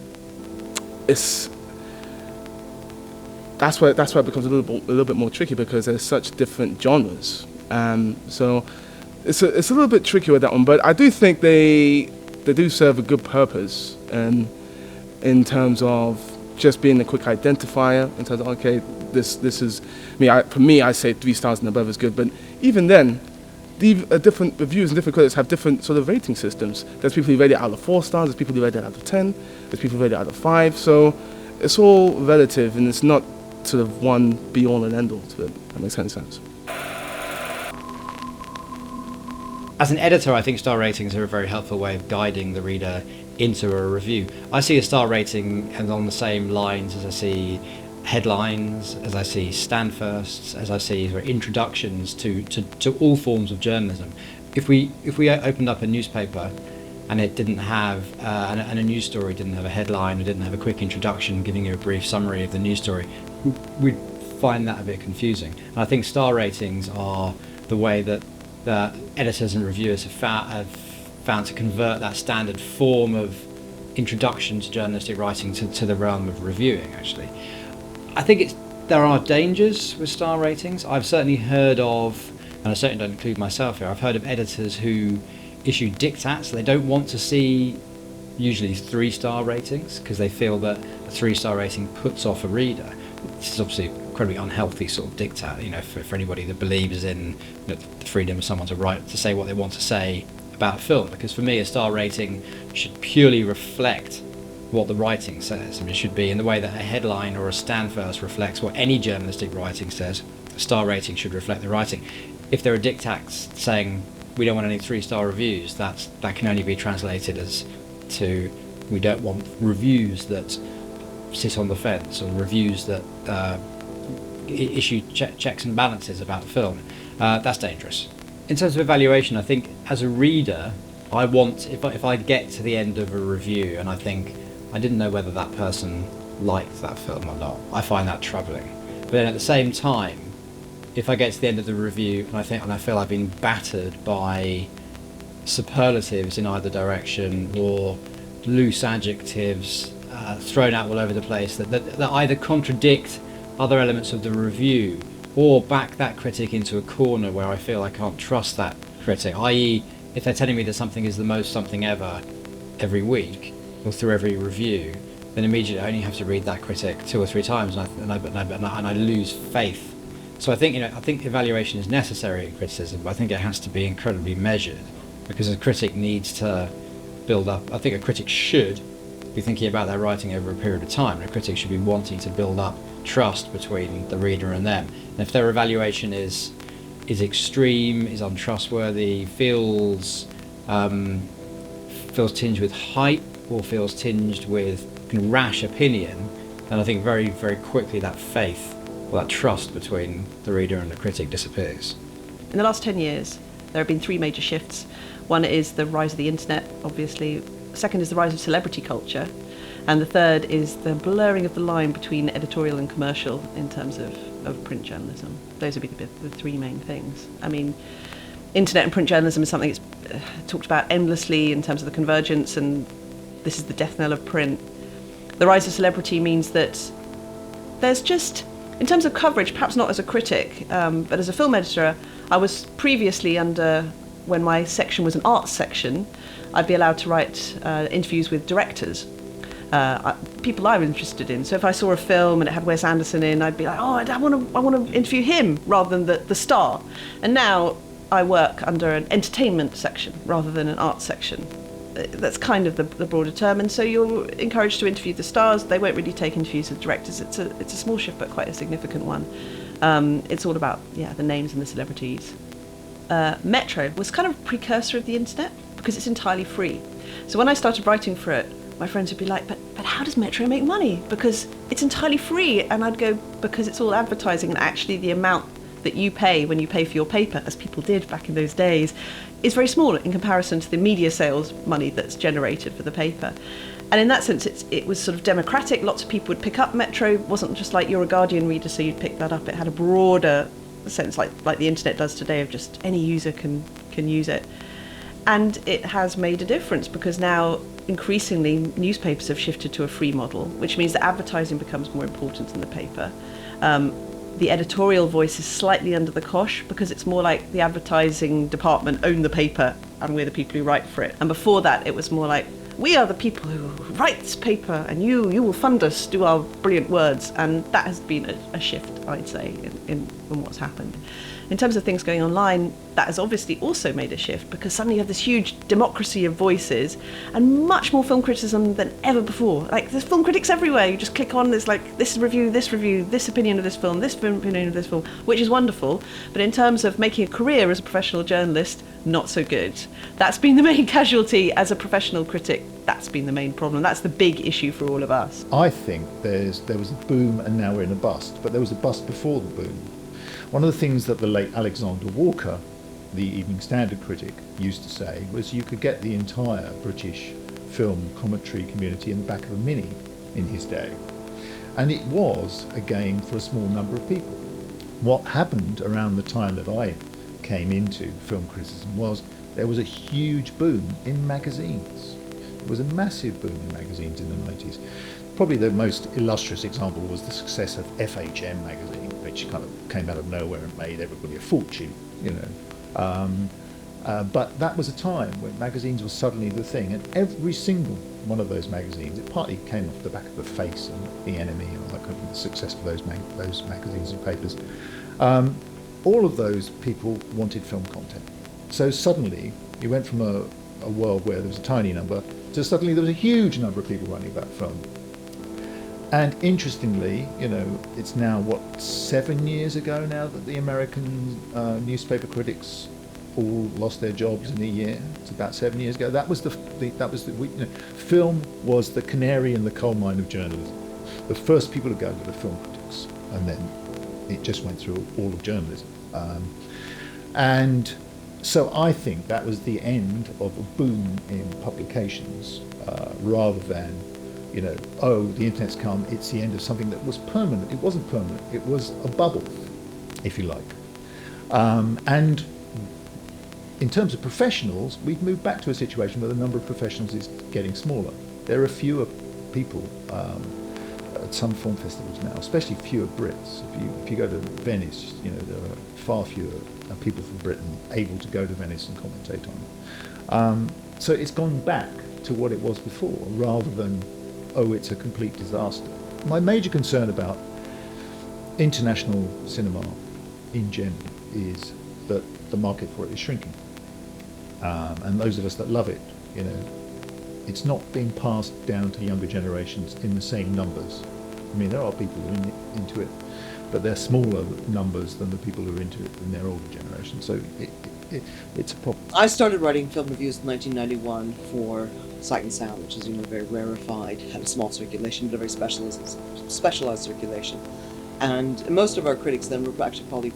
that's where it becomes a little bit more tricky because there's such different genres. So it's a little bit tricky with that one. But I do think they do serve a good purpose, and in terms of just being a quick identifier, in terms of okay, this is for me I say 3 stars and above is good. But even then, different reviews and different critics have different sort of rating systems. There's people who rate it out of 4 stars, there's people who rate it out of 10, there's people who rate it out of 5. So it's all relative, and it's not sort of one be all and end all to it. That makes any sense.
As an editor, I think star ratings are a very helpful way of guiding the reader into a review. I see a star rating and on the same lines as I see headlines, as I see stand firsts, as I see introductions to all forms of journalism. If we opened up a newspaper and it didn't have and a news story didn't have a headline, or didn't have a quick introduction giving you a brief summary of the news story, we'd find that a bit confusing. And I think star ratings are the way that editors and reviewers have found to convert that standard form of introduction to journalistic writing to the realm of reviewing, actually. I think there are dangers with star ratings. I've certainly heard of, and I certainly don't include myself here, I've heard of editors who issue diktats. They don't want to see usually 3-star ratings because they feel that a 3-star rating puts off a reader. This is obviously incredibly unhealthy sort of diktat, for anybody that believes in the freedom of someone to say what they want to say about a film. Because for me, a star rating should purely reflect what the writing says. I mean, it should be in the way that a headline or a stand first reflects what any journalistic writing says. A star rating should reflect the writing. If there are diktats saying we don't want any 3-star reviews, that can only be translated as to we don't want reviews that sit on the fence, or reviews that issue checks and balances about the film. That's dangerous. In terms of evaluation, I think as a reader, I want, if I get to the end of a review and I think I didn't know whether that person liked that film or not, I find that troubling. But then at the same time, if I get to the end of the review and I feel I've been battered by superlatives in either direction or loose adjectives thrown out all over the place that either contradict other elements of the review or back that critic into a corner where I feel I can't trust that critic, i.e. if they're telling me that something is the most something ever every week or through every review, then immediately I only have to read that critic 2 or 3 times and I lose faith. So I think evaluation is necessary in criticism, but I think it has to be incredibly measured, because a critic needs to build up. I think a critic should be thinking about their writing over a period of time, and a critic should be wanting to build up trust between the reader and them. And if their evaluation is extreme, is untrustworthy, feels tinged with hype, or feels tinged with rash opinion, then I think very, very quickly that faith or that trust between the reader and the critic disappears.
In the last 10 years, there have been three major shifts. One is the rise of the internet, obviously. Second is the rise of celebrity culture. And the third is the blurring of the line between editorial and commercial in terms of print journalism. Those would be the three main things. I mean, internet and print journalism is something that's talked about endlessly in terms of the convergence, and this is the death knell of print. The rise of celebrity means that there's just, in terms of coverage, perhaps not as a critic, but as a film editor, I was previously when my section was an arts section, I'd be allowed to write interviews with directors, people I was interested in. So if I saw a film and it had Wes Anderson in, I'd be like, oh, I want to interview him rather than the star. And now I work under an entertainment section rather than an arts section. That's kind of the broader term, and so you're encouraged to interview the stars. They won't really take interviews with directors. It's a small shift, but quite a significant one. It's all about the names and the celebrities. Metro was kind of a precursor of the internet because it's entirely free. So when I started writing for it, my friends would be like, but how does Metro make money? Because it's entirely free. And I'd go, because it's all advertising, and actually the amount that you pay when you pay for your paper, as people did back in those days, is very small in comparison to the media sales money that's generated for the paper. And in that sense, it was sort of democratic. Lots of people would pick up Metro. It wasn't just like you're a Guardian reader, so you'd pick that up. It had a broader sense, like the internet does today, of just any user can use it. And it has made a difference, because now increasingly newspapers have shifted to a free model, which means that advertising becomes more important than the paper. The editorial voice is slightly under the cosh, because it's more like the advertising department own the paper and we're the people who write for it. And before that, it was more like, we are the people who write this paper and you will fund us, do our brilliant words. And that has been a shift, I'd say, in what's happened. In terms of things going online, that has obviously also made a shift, because suddenly you have this huge democracy of voices and much more film criticism than ever before. Like, there's film critics everywhere. You just click on, there's like this review, this opinion of this film, this opinion of this film, which is wonderful. But in terms of making a career as a professional journalist, not so good. That's been the main casualty. As a professional critic, that's been the main problem. That's the big issue for all of us.
I think there was a boom and now we're in a bust, but there was a bust before the boom. One of the things that the late Alexander Walker, the Evening Standard critic, used to say was you could get the entire British film commentary community in the back of a Mini in his day. And it was a game for a small number of people. What happened around the time that I came into film criticism was there was a huge boom in magazines. There was a massive boom in magazines in the 90s. Probably the most illustrious example was the success of FHM magazine, which kind of came out of nowhere and made everybody a fortune, but that was a time when magazines were suddenly the thing, and every single one of those magazines, it partly came off the back of The Face and The Enemy and all that kind of the success of those magazines and papers. All of those people wanted film content. So suddenly you went from a world where there was a tiny number to suddenly there was a huge number of people writing about film. And interestingly, it's now, 7 years ago now that the American newspaper critics all lost their jobs in a year. It's about 7 years ago. Film was the canary in the coal mine of journalism. The first people to go were the film critics, and then it just went through all of journalism. And so I think that was the end of a boom in publications, rather than the internet's come, it's the end of something that was permanent. It wasn't permanent, it was a bubble, if you like. And in terms of professionals, we've moved back to a situation where the number of professionals is getting smaller. There are fewer people at some film festivals now, especially fewer Brits. If you go to Venice, there are far fewer people from Britain able to go to Venice and commentate on it. So it's gone back to what it was before, rather than it's a complete disaster. My major concern about international cinema in general is that the market for it is shrinking. And those of us that love it, it's not being passed down to younger generations in the same numbers I mean, there are people who are into it, but they're smaller numbers than the people who are into it in their older generation. So it's a problem.
I started writing film reviews in 1991 for Sight and Sound, which is very rarefied, had a small circulation, but a very specialized circulation. And most of our critics then were actually probably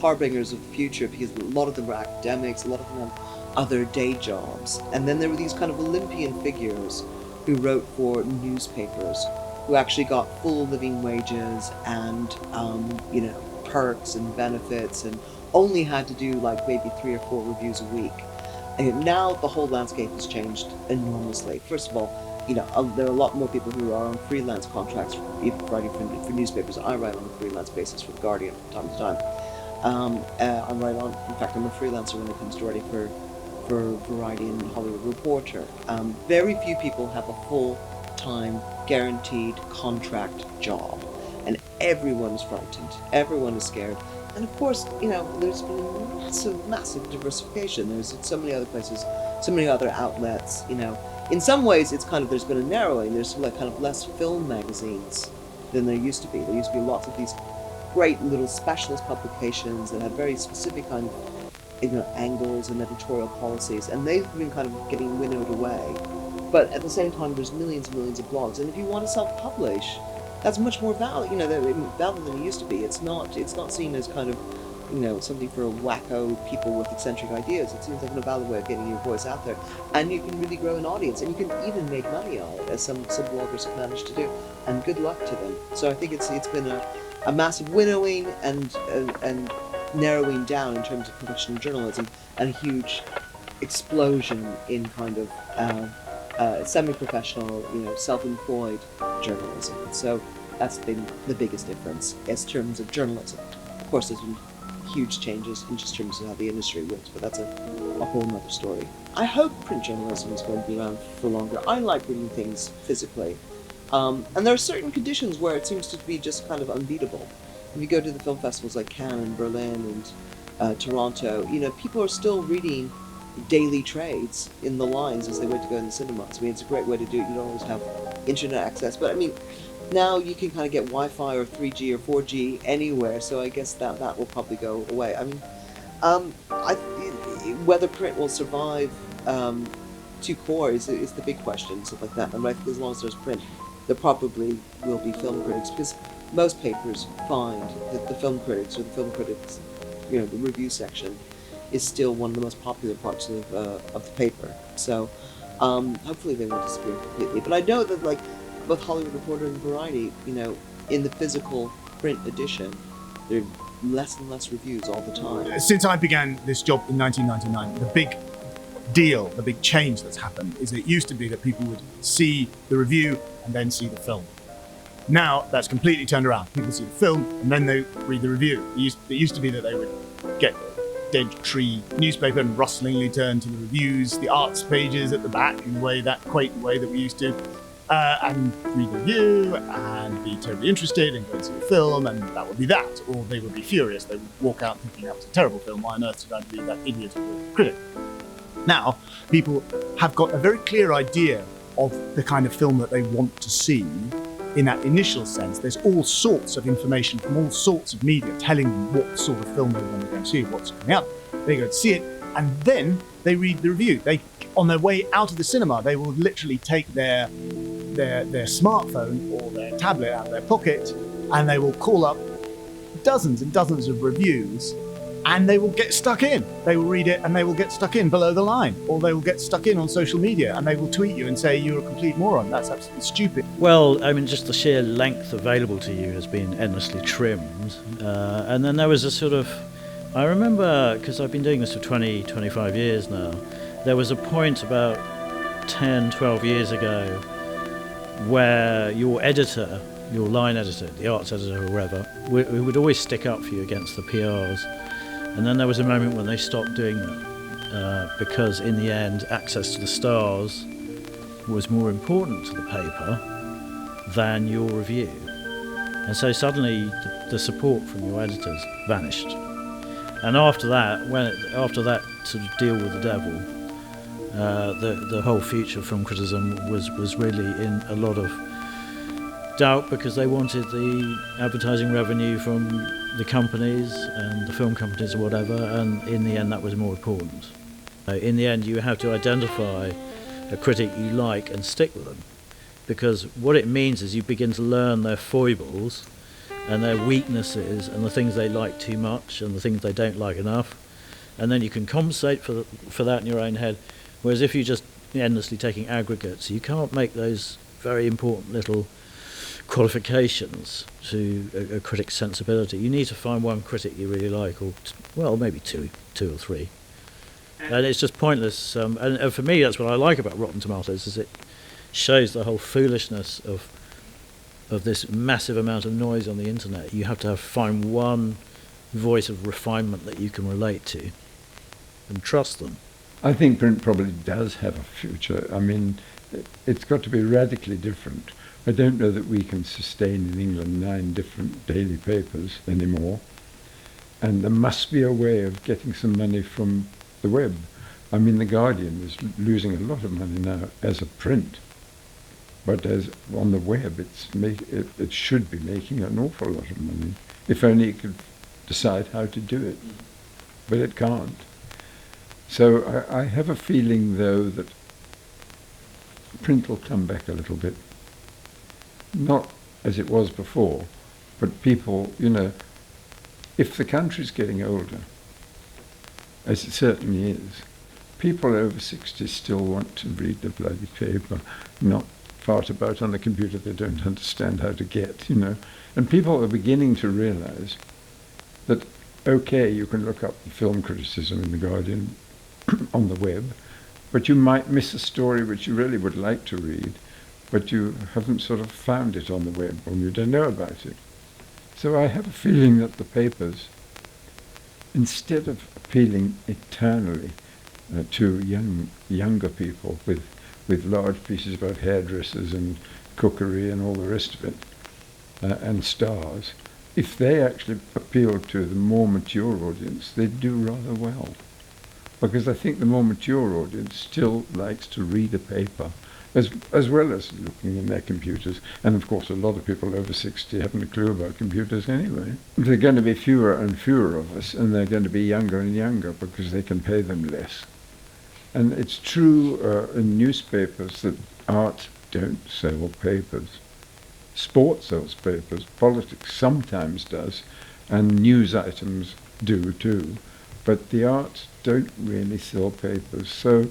harbingers of the future, because a lot of them were academics, a lot of them had other day jobs. And then there were these kind of Olympian figures who wrote for newspapers, who actually got full living wages and, perks and benefits, and only had to do like maybe 3 or 4 reviews a week. And now the whole landscape has changed enormously. First of all, there are a lot more people who are on freelance contracts, even writing for newspapers. I write on a freelance basis for The Guardian from time to time. In fact, I'm a freelancer when it comes to writing for Variety and Hollywood Reporter. Very few people have a full-time, guaranteed contract job, and everyone is frightened. Everyone is scared. And of course, there's been massive diversification. There's so many other places, so many other outlets. In some ways, it's there's been a narrowing. There's less film magazines than there used to be. There used to be lots of these great little specialist publications that had very specific kind of angles and editorial policies, and they've been getting winnowed away. But at the same time, there's millions and millions of blogs, and if you want to self-publish, that's much more value, value than it used to be. It's not seen as something for wacko people with eccentric ideas. It seems like a valid way of getting your voice out there, and you can really grow an audience, and you can even make money on it, as some bloggers have managed to do. And good luck to them. So I think it's been a massive winnowing and narrowing down in terms of professional journalism, and a huge explosion in semi-professional, self-employed journalism. So that's been the biggest difference in terms of journalism. Of course, there's been huge changes in just terms of how the industry works, but that's a whole other story. I hope print journalism is going to be around for longer. I like reading things physically. And there are certain conditions where it seems to be just unbeatable. If you go to the film festivals like Cannes and Berlin and Toronto, people are still reading daily trades in the lines as they wait to go in the cinemas. It's a great way to do it. You don't always have internet access, but now you can get Wi-Fi or 3G or 4G anywhere, so I guess that will probably go away. Whether print will survive to core is the big question, stuff like that. And I think as long as there's print, there probably will be film critics, because most papers find that the film critics, the review section, is still one of the most popular parts of the paper. So hopefully they won't disappear completely. But I know that both Hollywood Reporter and Variety, in the physical print edition, there are less and less reviews all the time.
Since I began this job in 1999, the big deal, the big change that's happened is it used to be that people would see the review and then see the film. Now that's completely turned around. People see the film and then they read the review. It used to be that they would get Dead Tree newspaper and rustlingly turn to the reviews, the arts pages at the back in that quaint way that we used to, and read the review and be terribly interested and go and see the film, and that would be that. Or they would be furious. They would walk out thinking that was a terrible film. Why on earth did I read that idiot of a critic? Now, people have got a very clear idea of the kind of film that they want to see. In that initial sense, there's all sorts of information from all sorts of media telling them what sort of film they want to go and see, what's coming up. They go to see it, and then they read the review. On their way out of the cinema, they will literally take their smartphone or their tablet out of their pocket, and they will call up dozens and dozens of reviews, and they will get stuck in. They will read it and they will get stuck in below the line, or they will get stuck in on social media and they will tweet you and say you're a complete moron. That's absolutely stupid.
Well, just the sheer length available to you has been endlessly trimmed. And then there was I remember, because I've been doing this for 20, 25 years now, there was a point about 10, 12 years ago where your editor, your line editor, the arts editor or whoever, would always stick up for you against the PRs. And then there was a moment when they stopped doing that, because in the end, access to the stars was more important to the paper than your review. And so suddenly the support from your editors vanished. And after that sort of deal with the devil, the whole future film criticism was really in a lot of doubt because they wanted the advertising revenue from the companies and the film companies or whatever, and in the end that was more important. In the end you have to identify a critic you like and stick with them, because what it means is you begin to learn their foibles and their weaknesses and the things they like too much and the things they don't like enough, and then you can compensate for that in your own head. Whereas if you're just endlessly taking aggregates, you can't make those very important little qualifications to a critic's sensibility. You need to find one critic you really like, or well, maybe two or three, and it's just pointless. And for me, that's what I like about Rotten Tomatoes, is it shows the whole foolishness of this massive amount of noise on the internet. You have to find one voice of refinement that you can relate to and trust them.
I think print probably does have a future. I mean, it's got to be radically different. I don't know that we can sustain in England 9 different daily papers anymore. And there must be a way of getting some money from the web. I mean, The Guardian is losing a lot of money now as a print. But as on the web, it should be making an awful lot of money, if only it could decide how to do it. But it can't. So I have a feeling, though, that print will come back a little bit. Not as it was before, but people, if the country's getting older, as it certainly is, people over 60 still want to read the bloody paper, not fart about on a computer they don't understand how to get, And people are beginning to realise that, okay, you can look up the film criticism in The Guardian on the web, but you might miss a story which you really would like to read, but you haven't sort of found it on the web, or you don't know about it. So I have a feeling that the papers, instead of appealing eternally to younger people with large pieces about hairdressers and cookery and all the rest of it, and stars, if they actually appeal to the more mature audience, they do rather well. Because I think the more mature audience still likes to read a paper, as well as looking in their computers. And of course a lot of people over 60 haven't a clue about computers anyway. There are going to be fewer and fewer of us, and they're going to be younger and younger because they can pay them less. And it's true in newspapers that art don't sell papers. Sport sells papers, politics sometimes does, and news items do too. But the arts don't really sell papers. So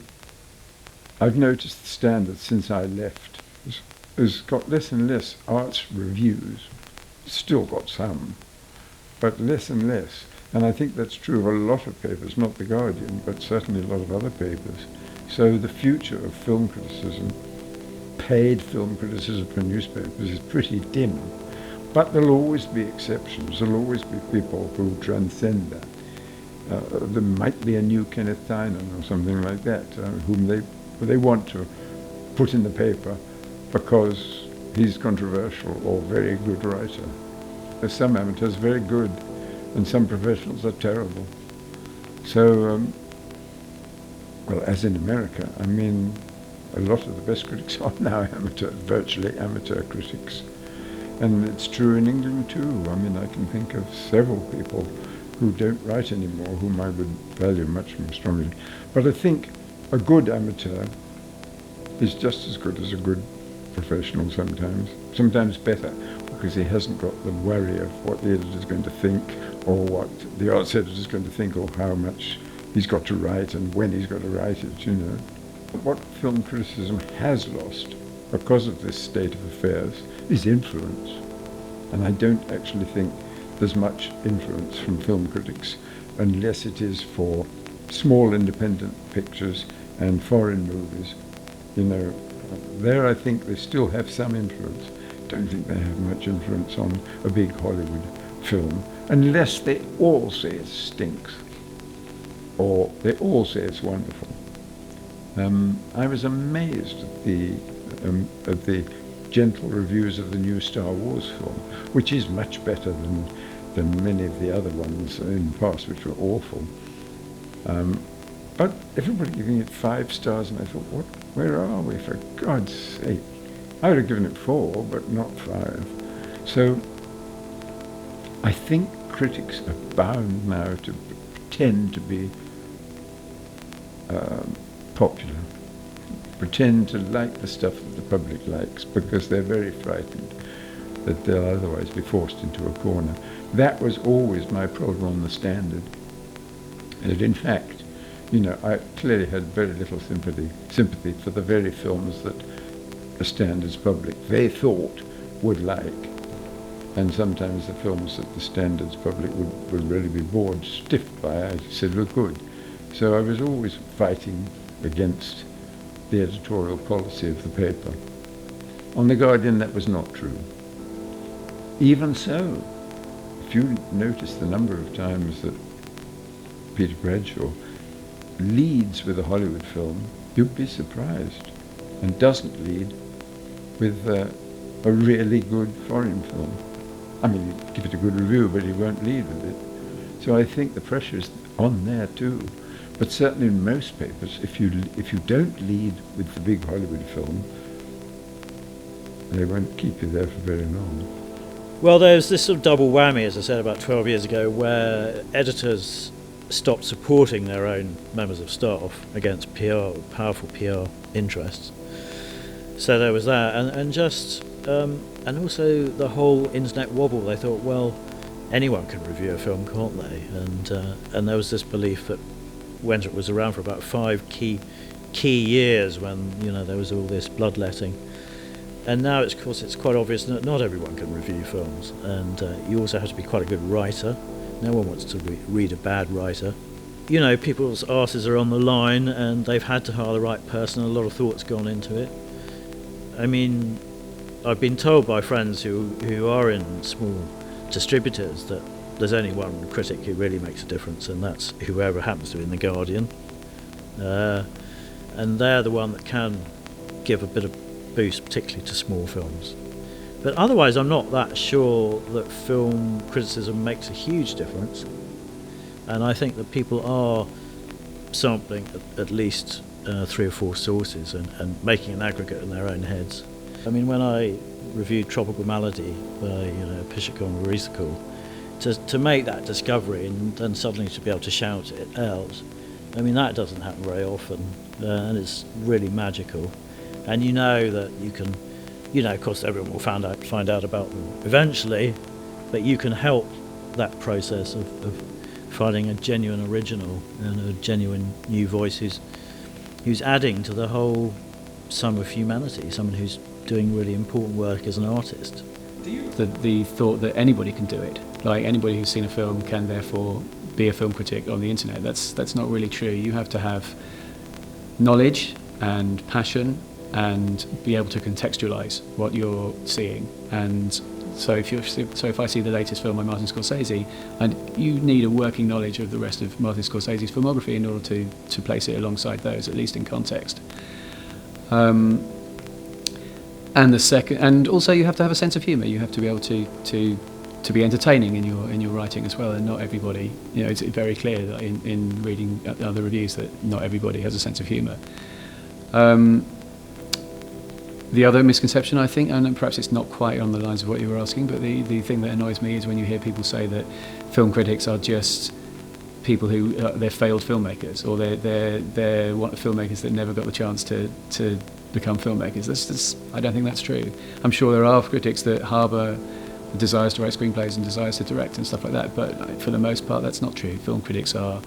I've noticed the Standard since I left has got less and less arts reviews. Still got some, but less and less. And I think that's true of a lot of papers, not The Guardian, but certainly a lot of other papers. So the future of film criticism, paid film criticism for newspapers, is pretty dim. But there'll always be exceptions. There'll always be people who transcend that. There might be a new Kenneth Tynan or something like that, whom they want to put in the paper because he's controversial or very good writer. There's some amateurs very good, and some professionals are terrible. So, well, as in America, I mean, a lot of the best critics are now virtually amateur critics. And it's true in England too. I mean, I can think of several people who don't write anymore, whom I would value much more strongly. But I think a good amateur is just as good as a good professional sometimes better, because he hasn't got the worry of what the editor's going to think, or what the arts editor's going to think, or how much he's got to write and when he's got to write it, What film criticism has lost, because of this state of affairs, is influence. And I don't actually think there's much influence from film critics, unless it is for small independent pictures and foreign movies. There I think they still have some influence. Don't think they have much influence on a big Hollywood film, unless they all say it stinks, or they all say it's wonderful. I was amazed at the gentle reviews of the new Star Wars film, which is much better than many of the other ones in the past, which were awful. But everybody giving it 5 stars, and I thought, where are we, for God's sake? I would have given it 4, but not 5. So I think critics are bound now to pretend to be popular, pretend to like the stuff that the public likes, because they're very frightened that they'll otherwise be forced into a corner. That was always my problem on the Standard. And in fact, I clearly had very little sympathy for the very films that the Standard's public, they thought, would like. And sometimes the films that the Standard's public would really be bored stiff by, I said were good. So I was always fighting against the editorial policy of the paper. On The Guardian, that was not true. Even so, if you notice the number of times that Peter Bradshaw leads with a Hollywood film, you'd be surprised, and doesn't lead with a really good foreign film. I mean, you give it a good review, but he won't lead with it. So I think the pressure's on there too. But certainly in most papers, if you don't lead with the big Hollywood film, they won't keep you there for very long.
Well, there's this sort of double whammy, as I said, about 12 years ago, where editors stopped supporting their own members of staff against powerful PR interests. So there was that, and also the whole internet wobble. They thought, well, anyone can review a film, can't they? And there was this belief that when it was around for about 5 key years, when there was all this bloodletting. And now, of course, it's quite obvious that not everyone can review films, and you also have to be quite a good writer. No one wants to read a bad writer. People's arses are on the line, and they've had to hire the right person. A lot of thought's gone into it. I mean, I've been told by friends who are in small distributors that there's only one critic who really makes a difference, and that's whoever happens to be in The Guardian. And they're the one that can give a bit of boost, particularly to small films. But otherwise, I'm not that sure that film criticism makes a huge difference. And I think that people are sampling at least 3 or 4 sources and making an aggregate in their own heads. I mean, when I reviewed Tropical Malady by Pishikon and Risikal, to make that discovery and then suddenly to be able to shout it out, I mean, that doesn't happen very often, and it's really magical. And that you can, of course everyone will find out about them eventually, but you can help that process of finding a genuine original and a genuine new voice who's adding to the whole sum of humanity, someone who's doing really important work as an artist.
The thought that anybody can do it, like anybody who's seen a film can therefore be a film critic on the internet, that's not really true. You have to have knowledge and passion and be able to contextualize what you're seeing. And so if I see the latest film by Martin Scorsese, and you need a working knowledge of the rest of Martin Scorsese's filmography in order to place it alongside those, at least in context. And also you have to have a sense of humour. You have to be able to be entertaining in your writing as well. And not everybody, it's very clear that in reading other reviews that not everybody has a sense of humour. The other misconception, I think, and perhaps it's not quite on the lines of what you were asking, but the thing that annoys me is when you hear people say that film critics are just people who they're failed filmmakers, or they're filmmakers that never got the chance to become filmmakers. I don't think that's true. I'm sure there are critics that harbour desires to write screenplays and desires to direct and stuff like that, but for the most part that's not true. Film critics are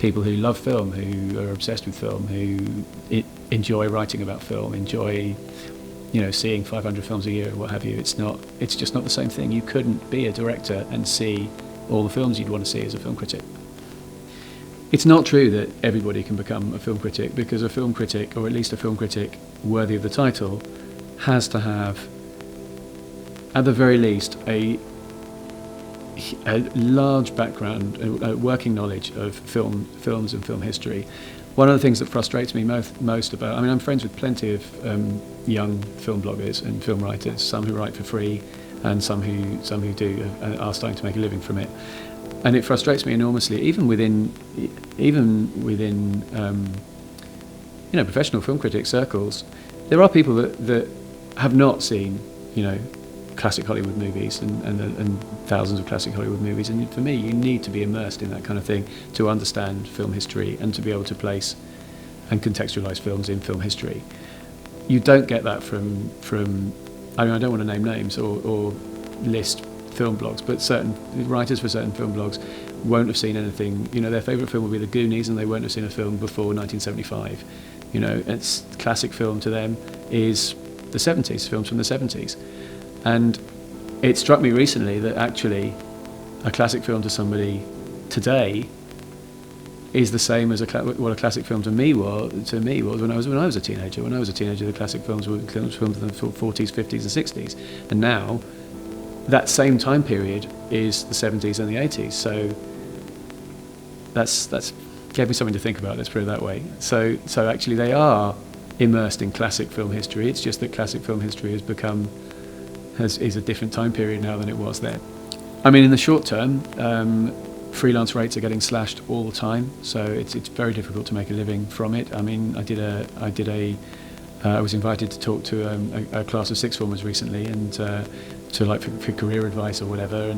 people who love film, who are obsessed with film, who enjoy writing about film, enjoy seeing 500 films a year or what have you. It's just not the same thing. You couldn't be a director and see all the films you'd want to see as a film critic. It's not true that everybody can become a film critic, because a film critic, or at least a film critic worthy of the title, has to have, at the very least, a large background, a working knowledge of films and film history. One of the things that frustrates me most about, I'm friends with plenty of young film bloggers and film writers, some who write for free and some who do are starting to make a living from it. And it frustrates me enormously, even within professional film critic circles. There are people that have not seen, classic Hollywood movies and thousands of classic Hollywood movies. And for me, you need to be immersed in that kind of thing to understand film history and to be able to place and contextualise films in film history. You don't get that from I don't want to name names or list film blogs, but certain writers for certain film blogs won't have seen anything. Their favourite film will be The Goonies, and they won't have seen a film before 1975. It's classic film to them is the 70s, films from the 70s. And it struck me recently that actually a classic film to somebody today is the same as what a classic film to me was when I was a teenager. When I was a teenager, the classic films were films from the 40s, 50s, and 60s, and now that same time period is the 70s and the 80s. So that's gave me something to think about. Let's put it that way. So actually, they are immersed in classic film history. It's just that classic film history is a different time period now than it was then. I mean, in the short term, freelance rates are getting slashed all the time, so it's very difficult to make a living from it. I mean, I was invited to talk to a class of sixth formers recently, and for career advice or whatever,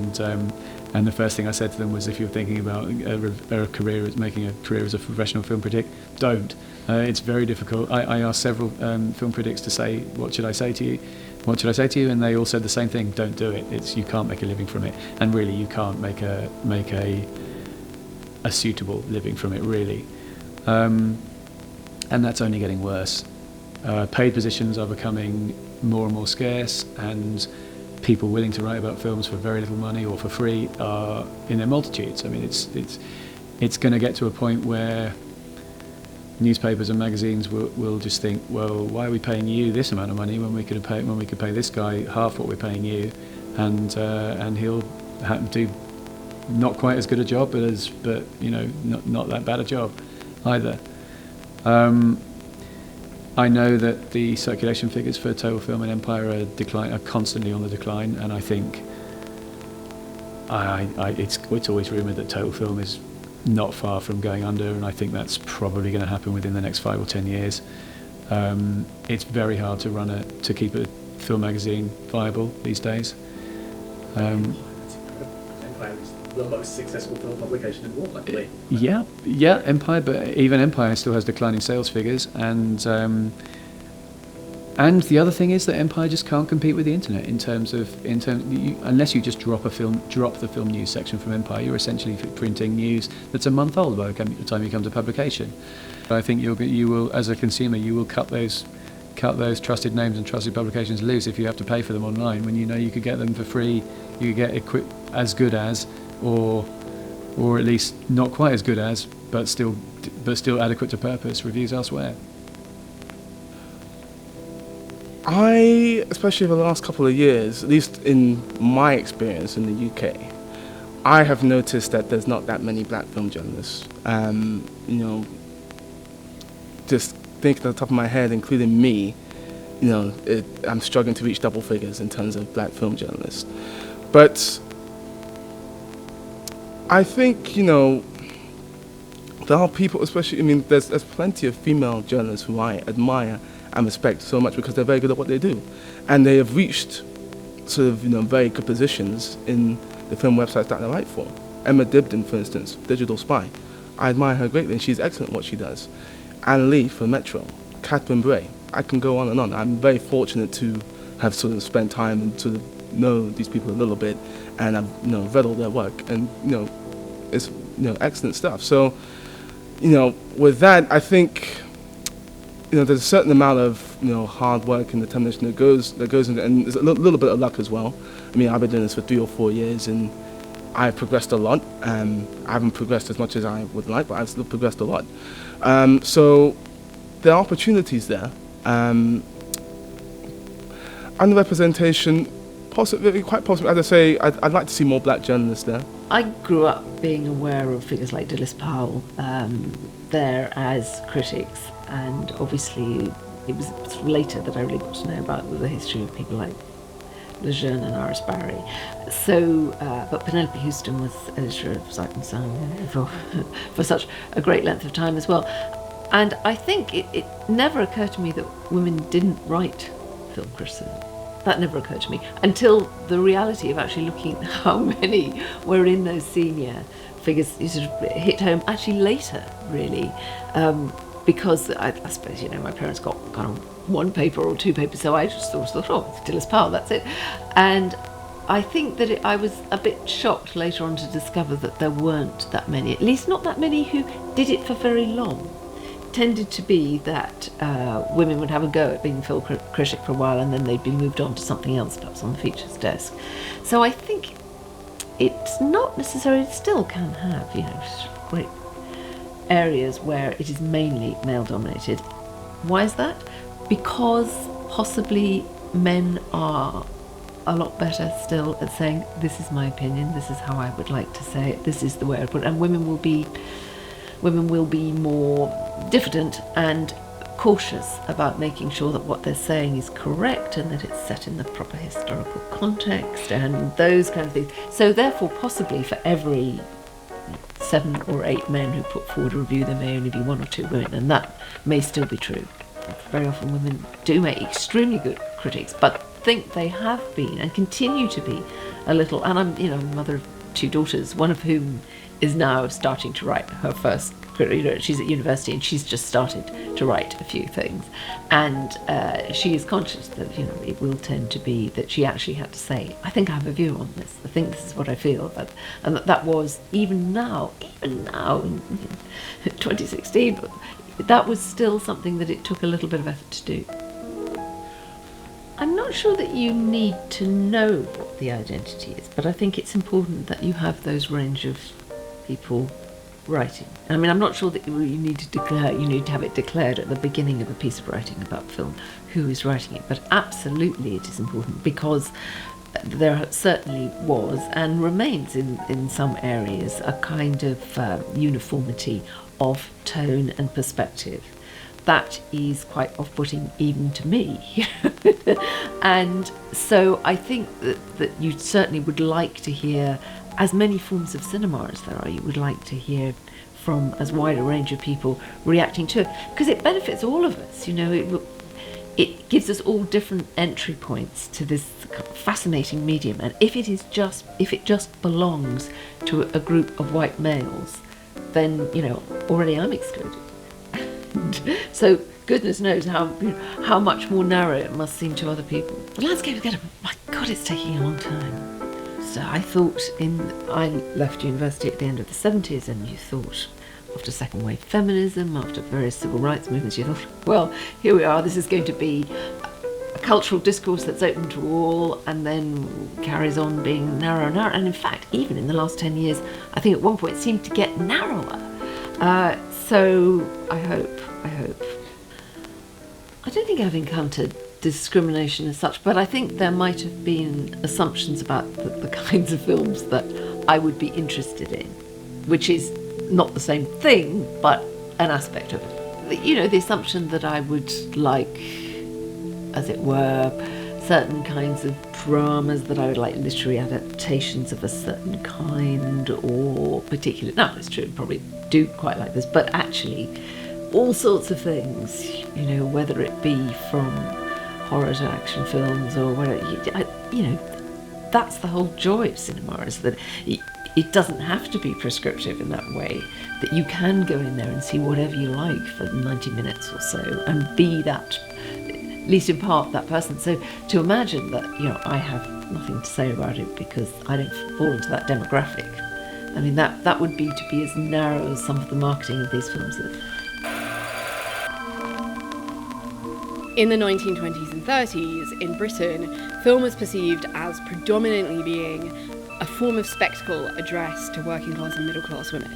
and the first thing I said to them was, if you're thinking about making a career as a professional film critic, don't. It's very difficult. I asked several film critics to say, what should I say to you? What should I say to you? And they all said the same thing: don't do it. You can't make a living from it, and really you can't make a suitable living from it, really. And that's only getting worse. Paid positions are becoming more and more scarce, and people willing to write about films for very little money or for free are in their multitudes. I mean, it's going to get to a point where newspapers and magazines will just think, well, why are we paying you this amount of money when we could pay this guy half what we're paying you, and he'll do not quite as good a job, but not that bad a job either. I know that the circulation figures for Total Film and Empire are constantly on the decline, and I think it's always rumoured that Total Film is not far from going under, and I think that's probably going to happen within the next 5 or 10 years. It's very hard to keep a film magazine viable these days.
Empire is the most successful film publication in the world, I believe.
Yeah, Empire, but even Empire still has declining sales figures, and the other thing is that Empire just can't compete with the internet in terms unless you just drop the film news section from Empire, you're essentially printing news that's a month old by the time you come to publication. I think you will, as a consumer, you will cut those trusted names and trusted publications loose if you have to pay for them online, when you could get them for free. You could get as good as, or at least not quite as good as, but still adequate to purpose reviews elsewhere.
Especially over the last couple of years, at least in my experience in the UK, I have noticed that there's not that many black film journalists. Just thinking at the top of my head, including me, I'm struggling to reach double figures in terms of black film journalists. But I think, there are people, especially, there's plenty of female journalists who I admire and respect so much because they're very good at what they do. And they have reached sort of, very good positions in the film websites that they write for. Emma Dibdin, for instance, Digital Spy. I admire her greatly, and she's excellent at what she does. Anne Lee for Metro, Catherine Bray. I can go on and on. I'm very fortunate to have sort of spent time and sort of know these people a little bit, and I've read all their work, and it's excellent stuff. So with that, I think there's a certain amount of hard work and determination that goes into, and there's a little bit of luck as well. I've been doing this for 3 or 4 years, and I've progressed a lot. I haven't progressed as much as I would like, but I've still progressed a lot. So there are opportunities there. Underrepresentation, quite possibly. As I say, I'd like to see more black journalists there.
I grew up being aware of figures like Dilys Powell there as critics, and obviously it was sort of later that I really got to know about the history of people like Lejeune and Iris Barry. So, but Penelope Houston was editor of Sight and Sound for such a great length of time as well. And I think it never occurred to me that women didn't write film criticism. That never occurred to me until the reality of actually looking at how many were in those senior figures sort of hit home actually later, really, because I suppose, you know, my parents got kind of one paper or two papers, so I just thought, oh, it's Dilys Powell, that's it. And I think that I was a bit shocked later on to discover that there weren't that many, at least not that many who did it for very long. It tended to be that women would have a go at being film critic for a while and then they'd be moved on to something else, perhaps on the features desk. So I think it's not necessarily, it still can have, you know, great areas where it is mainly male dominated. Why is that? Because possibly men are a lot better still at saying, this is my opinion, this is how I would like to say it, this is the way I put it, and women will be more diffident and cautious about making sure that what they're saying is correct and that it's set in the proper historical context and those kind of things. So therefore, possibly for every 7 or 8 men who put forward a review, there may only be 1 or 2 women, and that may still be true. Very often women do make extremely good critics, but think they have been and continue to be a little, and I'm, you know, mother of 2 daughters, one of whom is now starting to write her first, you know, she's at university and she's just started to write a few things, and she is conscious that, you know, it will tend to be that she actually had to say, I think I have a view on this, I think this is what I feel, and that was even now in 2016, but that was still something that it took a little bit of effort to do. I'm not sure that you need to know what the identity is, but I think it's important that you have those range of people writing. I mean, I'm not sure that you need to have it declared at the beginning of a piece of writing about film who is writing it, but absolutely it is important, because there certainly was and remains in some areas a kind of uniformity of tone and perspective that is quite off-putting even to me. And so I think that you certainly would like to hear as many forms of cinema as there are. You would like to hear from as wide a range of people reacting to it, because it benefits all of us, you know. It gives us all different entry points to this fascinating medium, and if it just belongs to a group of white males, then, you know, already I'm excluded. So goodness knows how much more narrow it must seem to other people. The landscape is getting, my God, it's taking a long time. So I thought, I left university at the end of the 70s, and you thought, after second wave feminism, after various civil rights movements, you thought, well, here we are, this is going to be a cultural discourse that's open to all, and then carries on being narrower and narrower. And in fact, even in the last 10 years, I think at one point it seemed to get narrower. So I hope. I don't think I've encountered discrimination as such, but I think there might have been assumptions about the kinds of films that I would be interested in, which is not the same thing, but an aspect of it. You know, the assumption that I would like, as it were, certain kinds of dramas, that I would like literary adaptations of a certain kind, or particular. No, it's true, probably do quite like this, but actually all sorts of things, you know, whether it be from horror to action films or whatever, you know, that's the whole joy of cinema, is that it doesn't have to be prescriptive in that way, that you can go in there and see whatever you like for 90 minutes or so and be that, at least in part, that person. So to imagine that, you know, I have nothing to say about it because I don't fall into that demographic, I mean, that would be to be as narrow as some of the marketing of these films is.
In the 1920s and 30s, in Britain, film was perceived as predominantly being a form of spectacle addressed to working class and middle class women.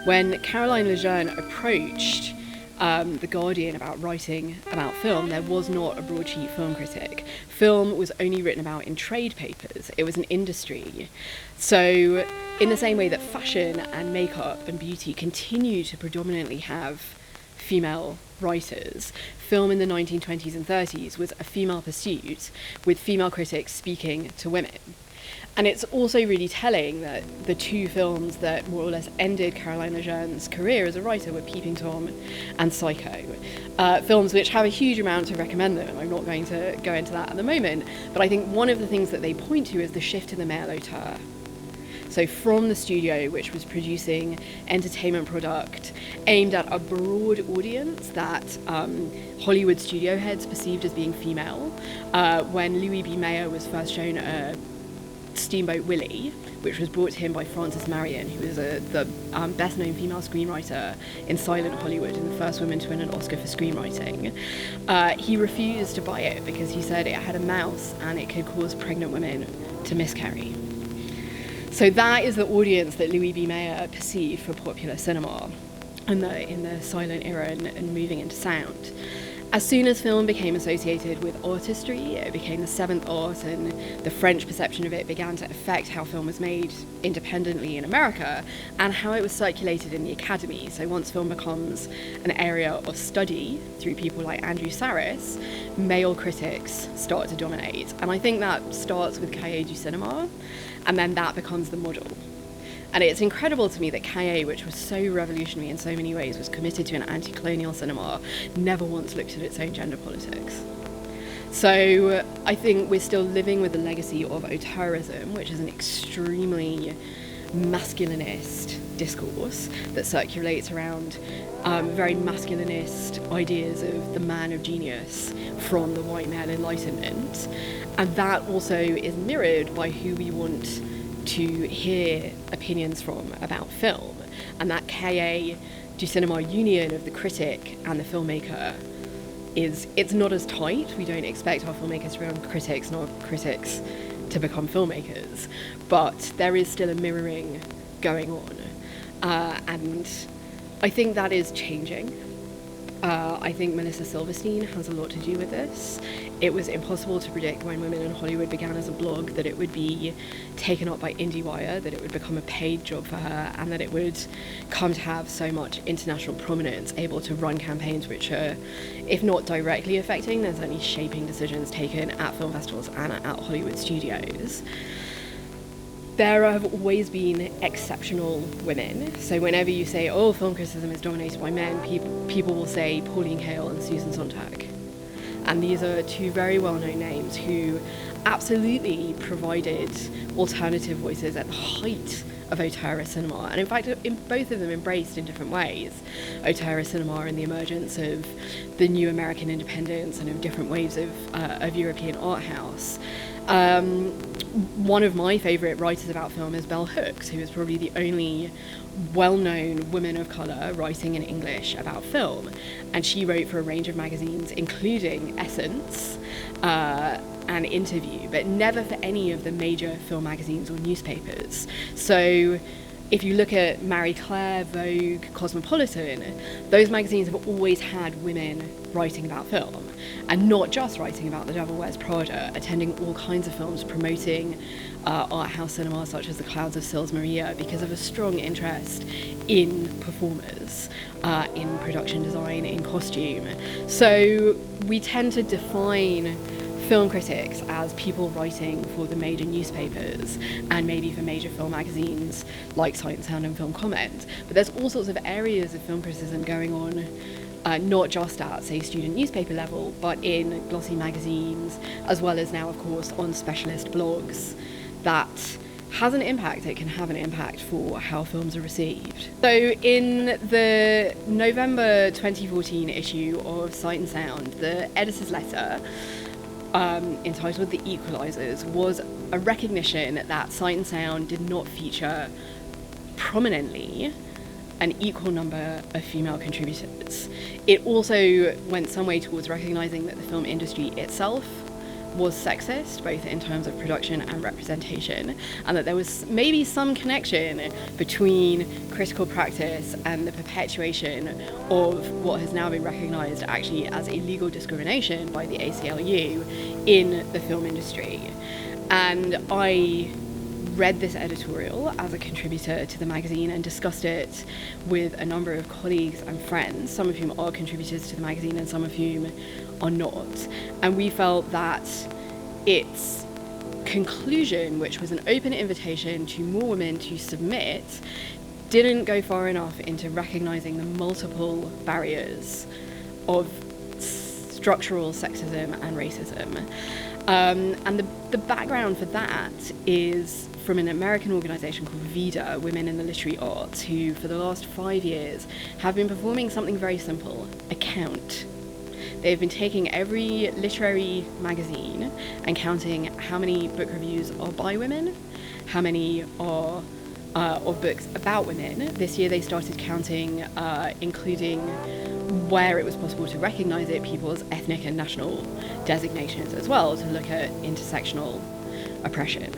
When Caroline Lejeune approached The Guardian about writing about film, there was not a broadsheet film critic. Film was only written about in trade papers. It was an industry. So in the same way that fashion and makeup and beauty continue to predominantly have female writers, film in the 1920s and 30s was a female pursuit, with female critics speaking to women. And it's also really telling that the two films that more or less ended Caroline Legein's career as a writer were Peeping Tom and Psycho. Films which have a huge amount to recommend them. I'm not going to go into that at the moment, but I think one of the things that they point to is the shift in the male auteur. So from the studio, which was producing entertainment product aimed at a broad audience that Hollywood studio heads perceived as being female, when Louis B. Mayer was first shown Steamboat Willie, which was brought to him by Frances Marion, who is the best-known female screenwriter in silent Hollywood and the first woman to win an Oscar for screenwriting. He refused to buy it because he said it had a mouse and it could cause pregnant women to miscarry. So that is the audience that Louis B. Mayer perceived for popular cinema in the silent era and moving into sound. As soon as film became associated with artistry, it became the seventh art, and the French perception of it began to affect how film was made independently in America and how it was circulated in the academy. So once film becomes an area of study through people like Andrew Sarris, male critics start to dominate. And I think that starts with Cahiers du Cinéma, and then that becomes the model. And it's incredible to me that Cahiers, which was so revolutionary in so many ways, was committed to an anti-colonial cinema, never once looked at its own gender politics. So I think we're still living with the legacy of auteurism, which is an extremely masculinist discourse that circulates around very masculinist ideas of the man of genius from the white male Enlightenment. And that also is mirrored by who we want to hear opinions from about film, and that Cahiers du Cinéma union of the critic and the filmmaker it's not as tight. We don't expect our filmmakers to become critics, nor critics to become filmmakers, but there is still a mirroring going on, and I think that is changing. I think Melissa Silverstein has a lot to do with this. It was impossible to predict when Women in Hollywood began as a blog that it would be taken up by IndieWire, that it would become a paid job for her, and that it would come to have so much international prominence, able to run campaigns which are, if not directly affecting, then certainly shaping decisions taken at film festivals and at Hollywood studios. There have always been exceptional women. So whenever you say, oh, film criticism is dominated by men, people will say Pauline Kael and Susan Sontag. And these are two very well-known names who absolutely provided alternative voices at the height of auteurist cinema. And in fact, both of them embraced in different ways auteurist cinema and the emergence of the new American independence and of different waves of European art house. One of my favourite writers about film is Bell Hooks, who is probably the only well-known woman of colour writing in English about film. And she wrote for a range of magazines, including Essence and Interview, but never for any of the major film magazines or newspapers. So if you look at Marie Claire, Vogue, Cosmopolitan, those magazines have always had women writing about film, and not just writing about The Devil Wears Prada, attending all kinds of films, promoting art house cinema such as The Clouds of Sils Maria, because of a strong interest in performers, in production design, in costume. So we tend to define film critics as people writing for the major newspapers and maybe for major film magazines like Sight and Sound and Film Comment. But there's all sorts of areas of film criticism going on, not just at, say, student newspaper level, but in glossy magazines, as well as now, of course, on specialist blogs. That has an impact. It can have an impact for how films are received. So in the November 2014 issue of Sight and Sound, the editor's letter entitled The Equalizers was a recognition that Sight and Sound did not feature prominently an equal number of female contributors. It also went some way towards recognizing that the film industry itself was sexist, both in terms of production and representation, and that there was maybe some connection between critical practice and the perpetuation of what has now been recognized actually as illegal discrimination by the ACLU in the film industry. And I read this editorial as a contributor to the magazine and discussed it with a number of colleagues and friends, some of whom are contributors to the magazine and some of whom are not. And we felt that its conclusion, which was an open invitation to more women to submit, didn't go far enough into recognising the multiple barriers of structural sexism and racism. And the background for that is from an American organisation called VIDA, Women in the Literary Arts, who for the last 5 years have been performing something very simple, a count. They've been taking every literary magazine and counting how many book reviews are by women, how many are of books about women. This year they started counting, including where it was possible to recognise it, people's ethnic and national designations as well, to look at intersectional oppression.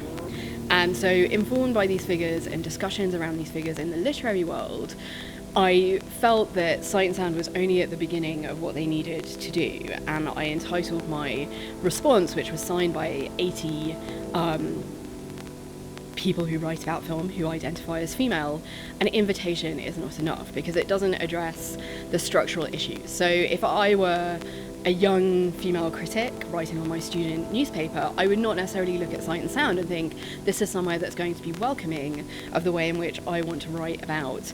And so, informed by these figures and discussions around these figures in the literary world, I felt that Sight and Sound was only at the beginning of what they needed to do, and I entitled my response, which was signed by 80 people who write about film who identify as female, an invitation is not enough because it doesn't address the structural issues. So if I were a young female critic writing on my student newspaper, I would not necessarily look at Sight and Sound and think this is somewhere that's going to be welcoming of the way in which I want to write about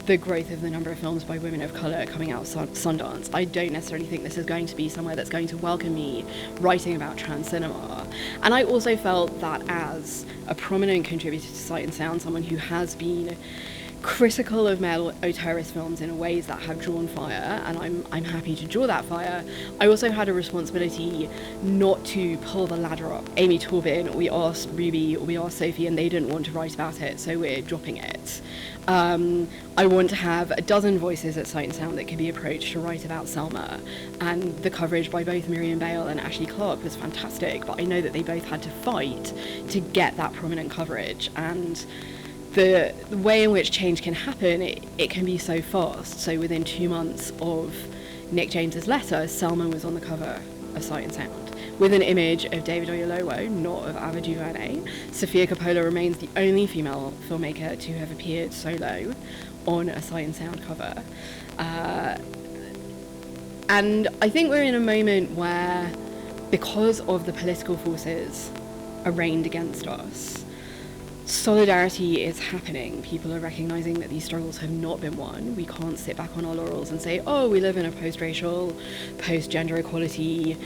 the growth of the number of films by women of colour coming out of Sundance. I don't necessarily think this is going to be somewhere that's going to welcome me writing about trans cinema. And I also felt that as a prominent contributor to Sight and Sound, someone who has been critical of male auteurist films in ways that have drawn fire, and I'm happy to draw that fire, I also had a responsibility not to pull the ladder up. Amy Torbin, we asked Ruby, we asked Sophie, and they didn't want to write about it, so we're dropping it. I want to have a dozen voices at Sight and Sound that can be approached to write about Selma, and the coverage by both Miriam Bale and Ashley Clarke was fantastic, but I know that they both had to fight to get that prominent coverage, and the way in which change can happen, it can be so fast. So within 2 months of Nick James's letter, Selma was on the cover of Sight and Sound, with an image of David Oyelowo, not of Ava DuVernay. Sofia Coppola remains the only female filmmaker to have appeared solo on a Sight and Sound cover. And I think we're in a moment where, because of the political forces arraigned against us, solidarity is happening. People are recognising that these struggles have not been won. We can't sit back on our laurels and say, oh, we live in a post-racial, post-gender equality,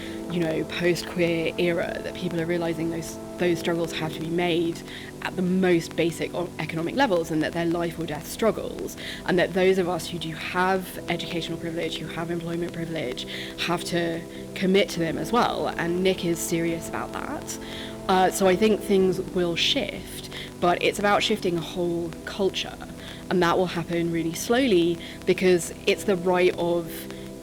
post-queer era, that people are realising those struggles have to be made at the most basic economic levels, and that they're life or death struggles, and that those of us who do have educational privilege, who have employment privilege, have to commit to them as well. And Nick is serious about that. So I think things will shift, but it's about shifting a whole culture, and that will happen really slowly, because it's the right of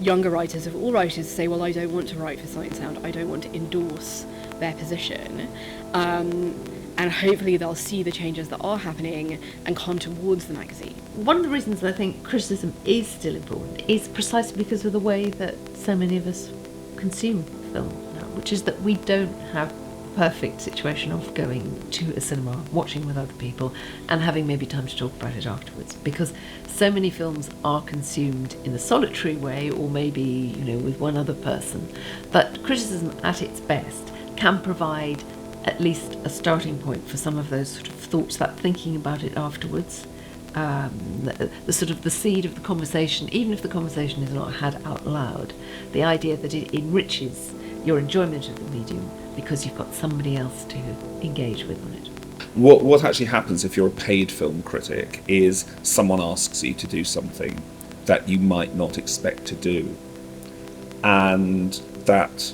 younger writers, of all writers, to say, well, I don't want to write for Sight and Sound, I don't want to endorse their position, and hopefully they'll see the changes that are happening and come towards the magazine.
One of the reasons I think criticism is still important is precisely because of the way that so many of us consume film now, which is that we don't have perfect situation of going to a cinema, watching with other people, and having maybe time to talk about it afterwards, because so many films are consumed in a solitary way, or maybe with one other person. But criticism at its best can provide at least a starting point for some of those sort of thoughts, that thinking about it afterwards, the sort of the seed of the conversation, even if the conversation is not had out loud, the idea that it enriches your enjoyment of the medium because you've got somebody else to engage with on it.
What actually happens if you're a paid film critic is someone asks you to do something that you might not expect to do, and that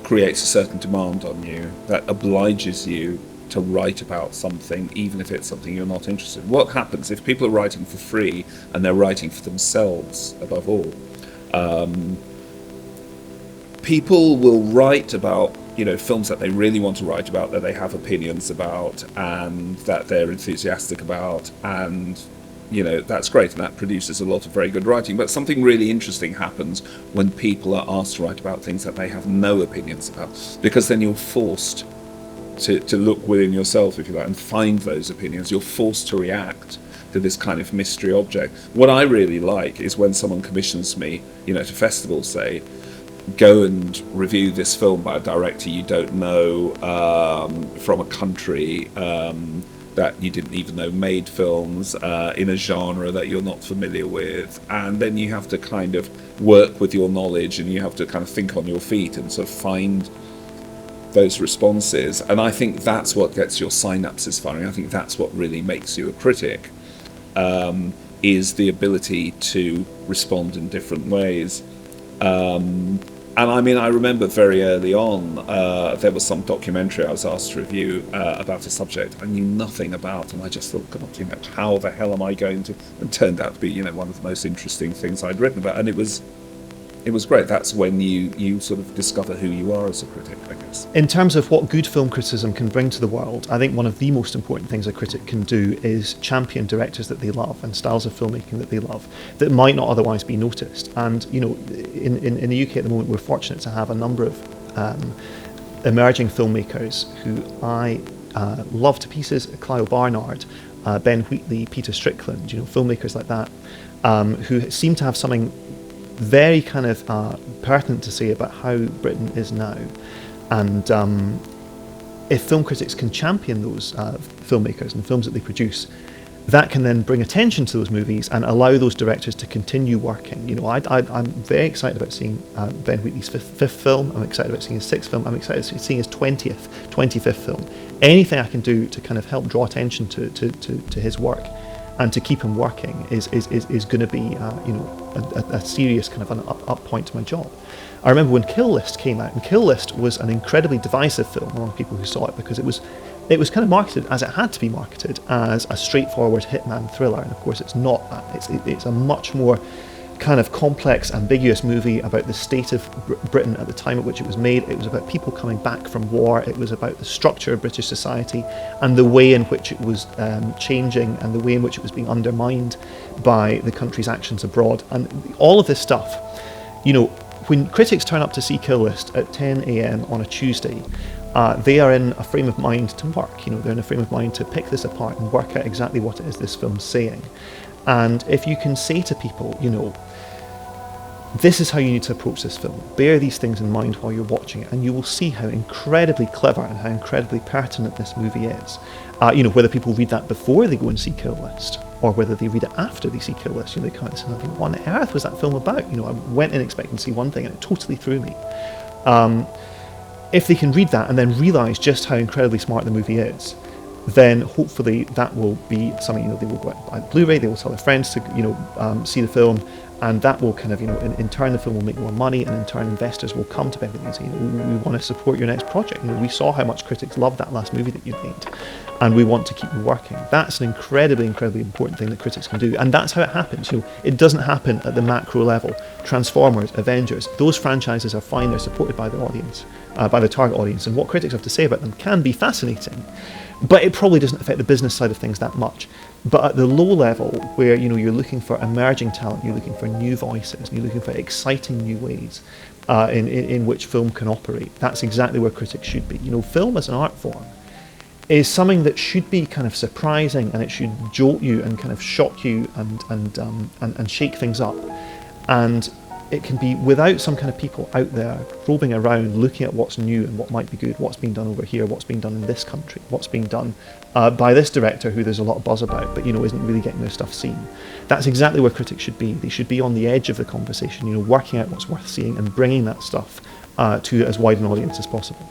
creates a certain demand on you that obliges you to write about something, even if it's something you're not interested in. What happens if people are writing for free and they're writing for themselves above all? People will write about films that they really want to write about, that they have opinions about, and that they're enthusiastic about, and that's great, and that produces a lot of very good writing. But something really interesting happens when people are asked to write about things that they have no opinions about, because then you're forced to look within yourself, if you like, and find those opinions. You're forced to react to this kind of mystery object. What I really like is when someone commissions me, to festivals, say, go and review this film by a director you don't know, from a country that you didn't even know made films, in a genre that you're not familiar with, and then you have to kind of work with your knowledge, and you have to kind of think on your feet and sort of find those responses. And I think that's what gets your synapses firing. I think that's what really makes you a critic, is the ability to respond in different ways. And I mean, I remember very early on, there was some documentary I was asked to review about a subject I knew nothing about, and I just thought, God, you know, how the hell am I going to? And it turned out to be, you know, one of the most interesting things I'd written about, and it was great. That's when you sort of discover who you are as a critic, I guess.
In terms of what good film criticism can bring to the world, I think one of the most important things a critic can do is champion directors that they love and styles of filmmaking that they love that might not otherwise be noticed. And, you know, in the UK at the moment, we're fortunate to have a number of emerging filmmakers who I love to pieces. Clive Barnard, Ben Wheatley, Peter Strickland, you know, filmmakers like that, who seem to have something very kind of pertinent to say about how Britain is now. And if film critics can champion those filmmakers and films that they produce, that can then bring attention to those movies and allow those directors to continue working. You know, I'm very excited about seeing Ben Wheatley's fifth film. I'm excited about seeing his sixth film. I'm excited about seeing his 25th film. Anything I can do to kind of help draw attention to his work and to keep him working is going to be, you know, a serious kind of an up point to my job. I remember when Kill List came out, and Kill List was an incredibly divisive film among people who saw it, because it was kind of marketed as it had to be marketed, as a straightforward hitman thriller, and of course it's not that. It's a much more kind of complex, ambiguous movie about the state of Britain at the time at which it was made. It was about people coming back from war. It was about the structure of British society and the way in which it was changing, and the way in which it was being undermined by the country's actions abroad. And all of this stuff, you know, when critics turn up to see Kill List at 10 a.m. on a Tuesday, they are in a frame of mind to work. You know, they're in a frame of mind to pick this apart and work out exactly what it is this film's saying. And if you can say to people, you know, this is how you need to approach this film, bear these things in mind while you're watching it, and you will see how incredibly clever and how incredibly pertinent this movie is. You know, whether people read that before they go and see Kill List, or whether they read it after they see Kill List, you know, they come out and say, what on earth was that film about? You know, I went in expecting to see one thing and it totally threw me. If they can read that and then realise just how incredibly smart the movie is, then hopefully that will be something, you know, they will go out and buy Blu-ray, they will tell their friends to, you know, see the film, and that will kind of, you know, in turn the film will make more money, and in turn investors will come to Ben Wheatley and say, you know, we want to support your next project. You know, we saw how much critics loved that last movie that you made, and we want to keep you working. That's an incredibly important thing that critics can do, and that's how it happens. You know, it doesn't happen at the macro level. Transformers, Avengers, those franchises are fine. They're supported by their audience, by the target audience, and what critics have to say about them can be fascinating, but it probably doesn't affect the business side of things that much. But at the low level, where, you know, you're looking for emerging talent, you're looking for new voices, and you're looking for exciting new ways in which film can operate, that's exactly where critics should be. You know, film as an art form is something that should be kind of surprising, and it should jolt you and kind of shock you and shake things up. And it can be without some kind of people out there probing around, looking at what's new and what might be good, what's being done over here, what's being done in this country, what's being done by this director who there's a lot of buzz about, but, you know, isn't really getting their stuff seen. That's exactly where critics should be. They should be on the edge of the conversation, you know, working out what's worth seeing and bringing that stuff to as wide an audience as possible.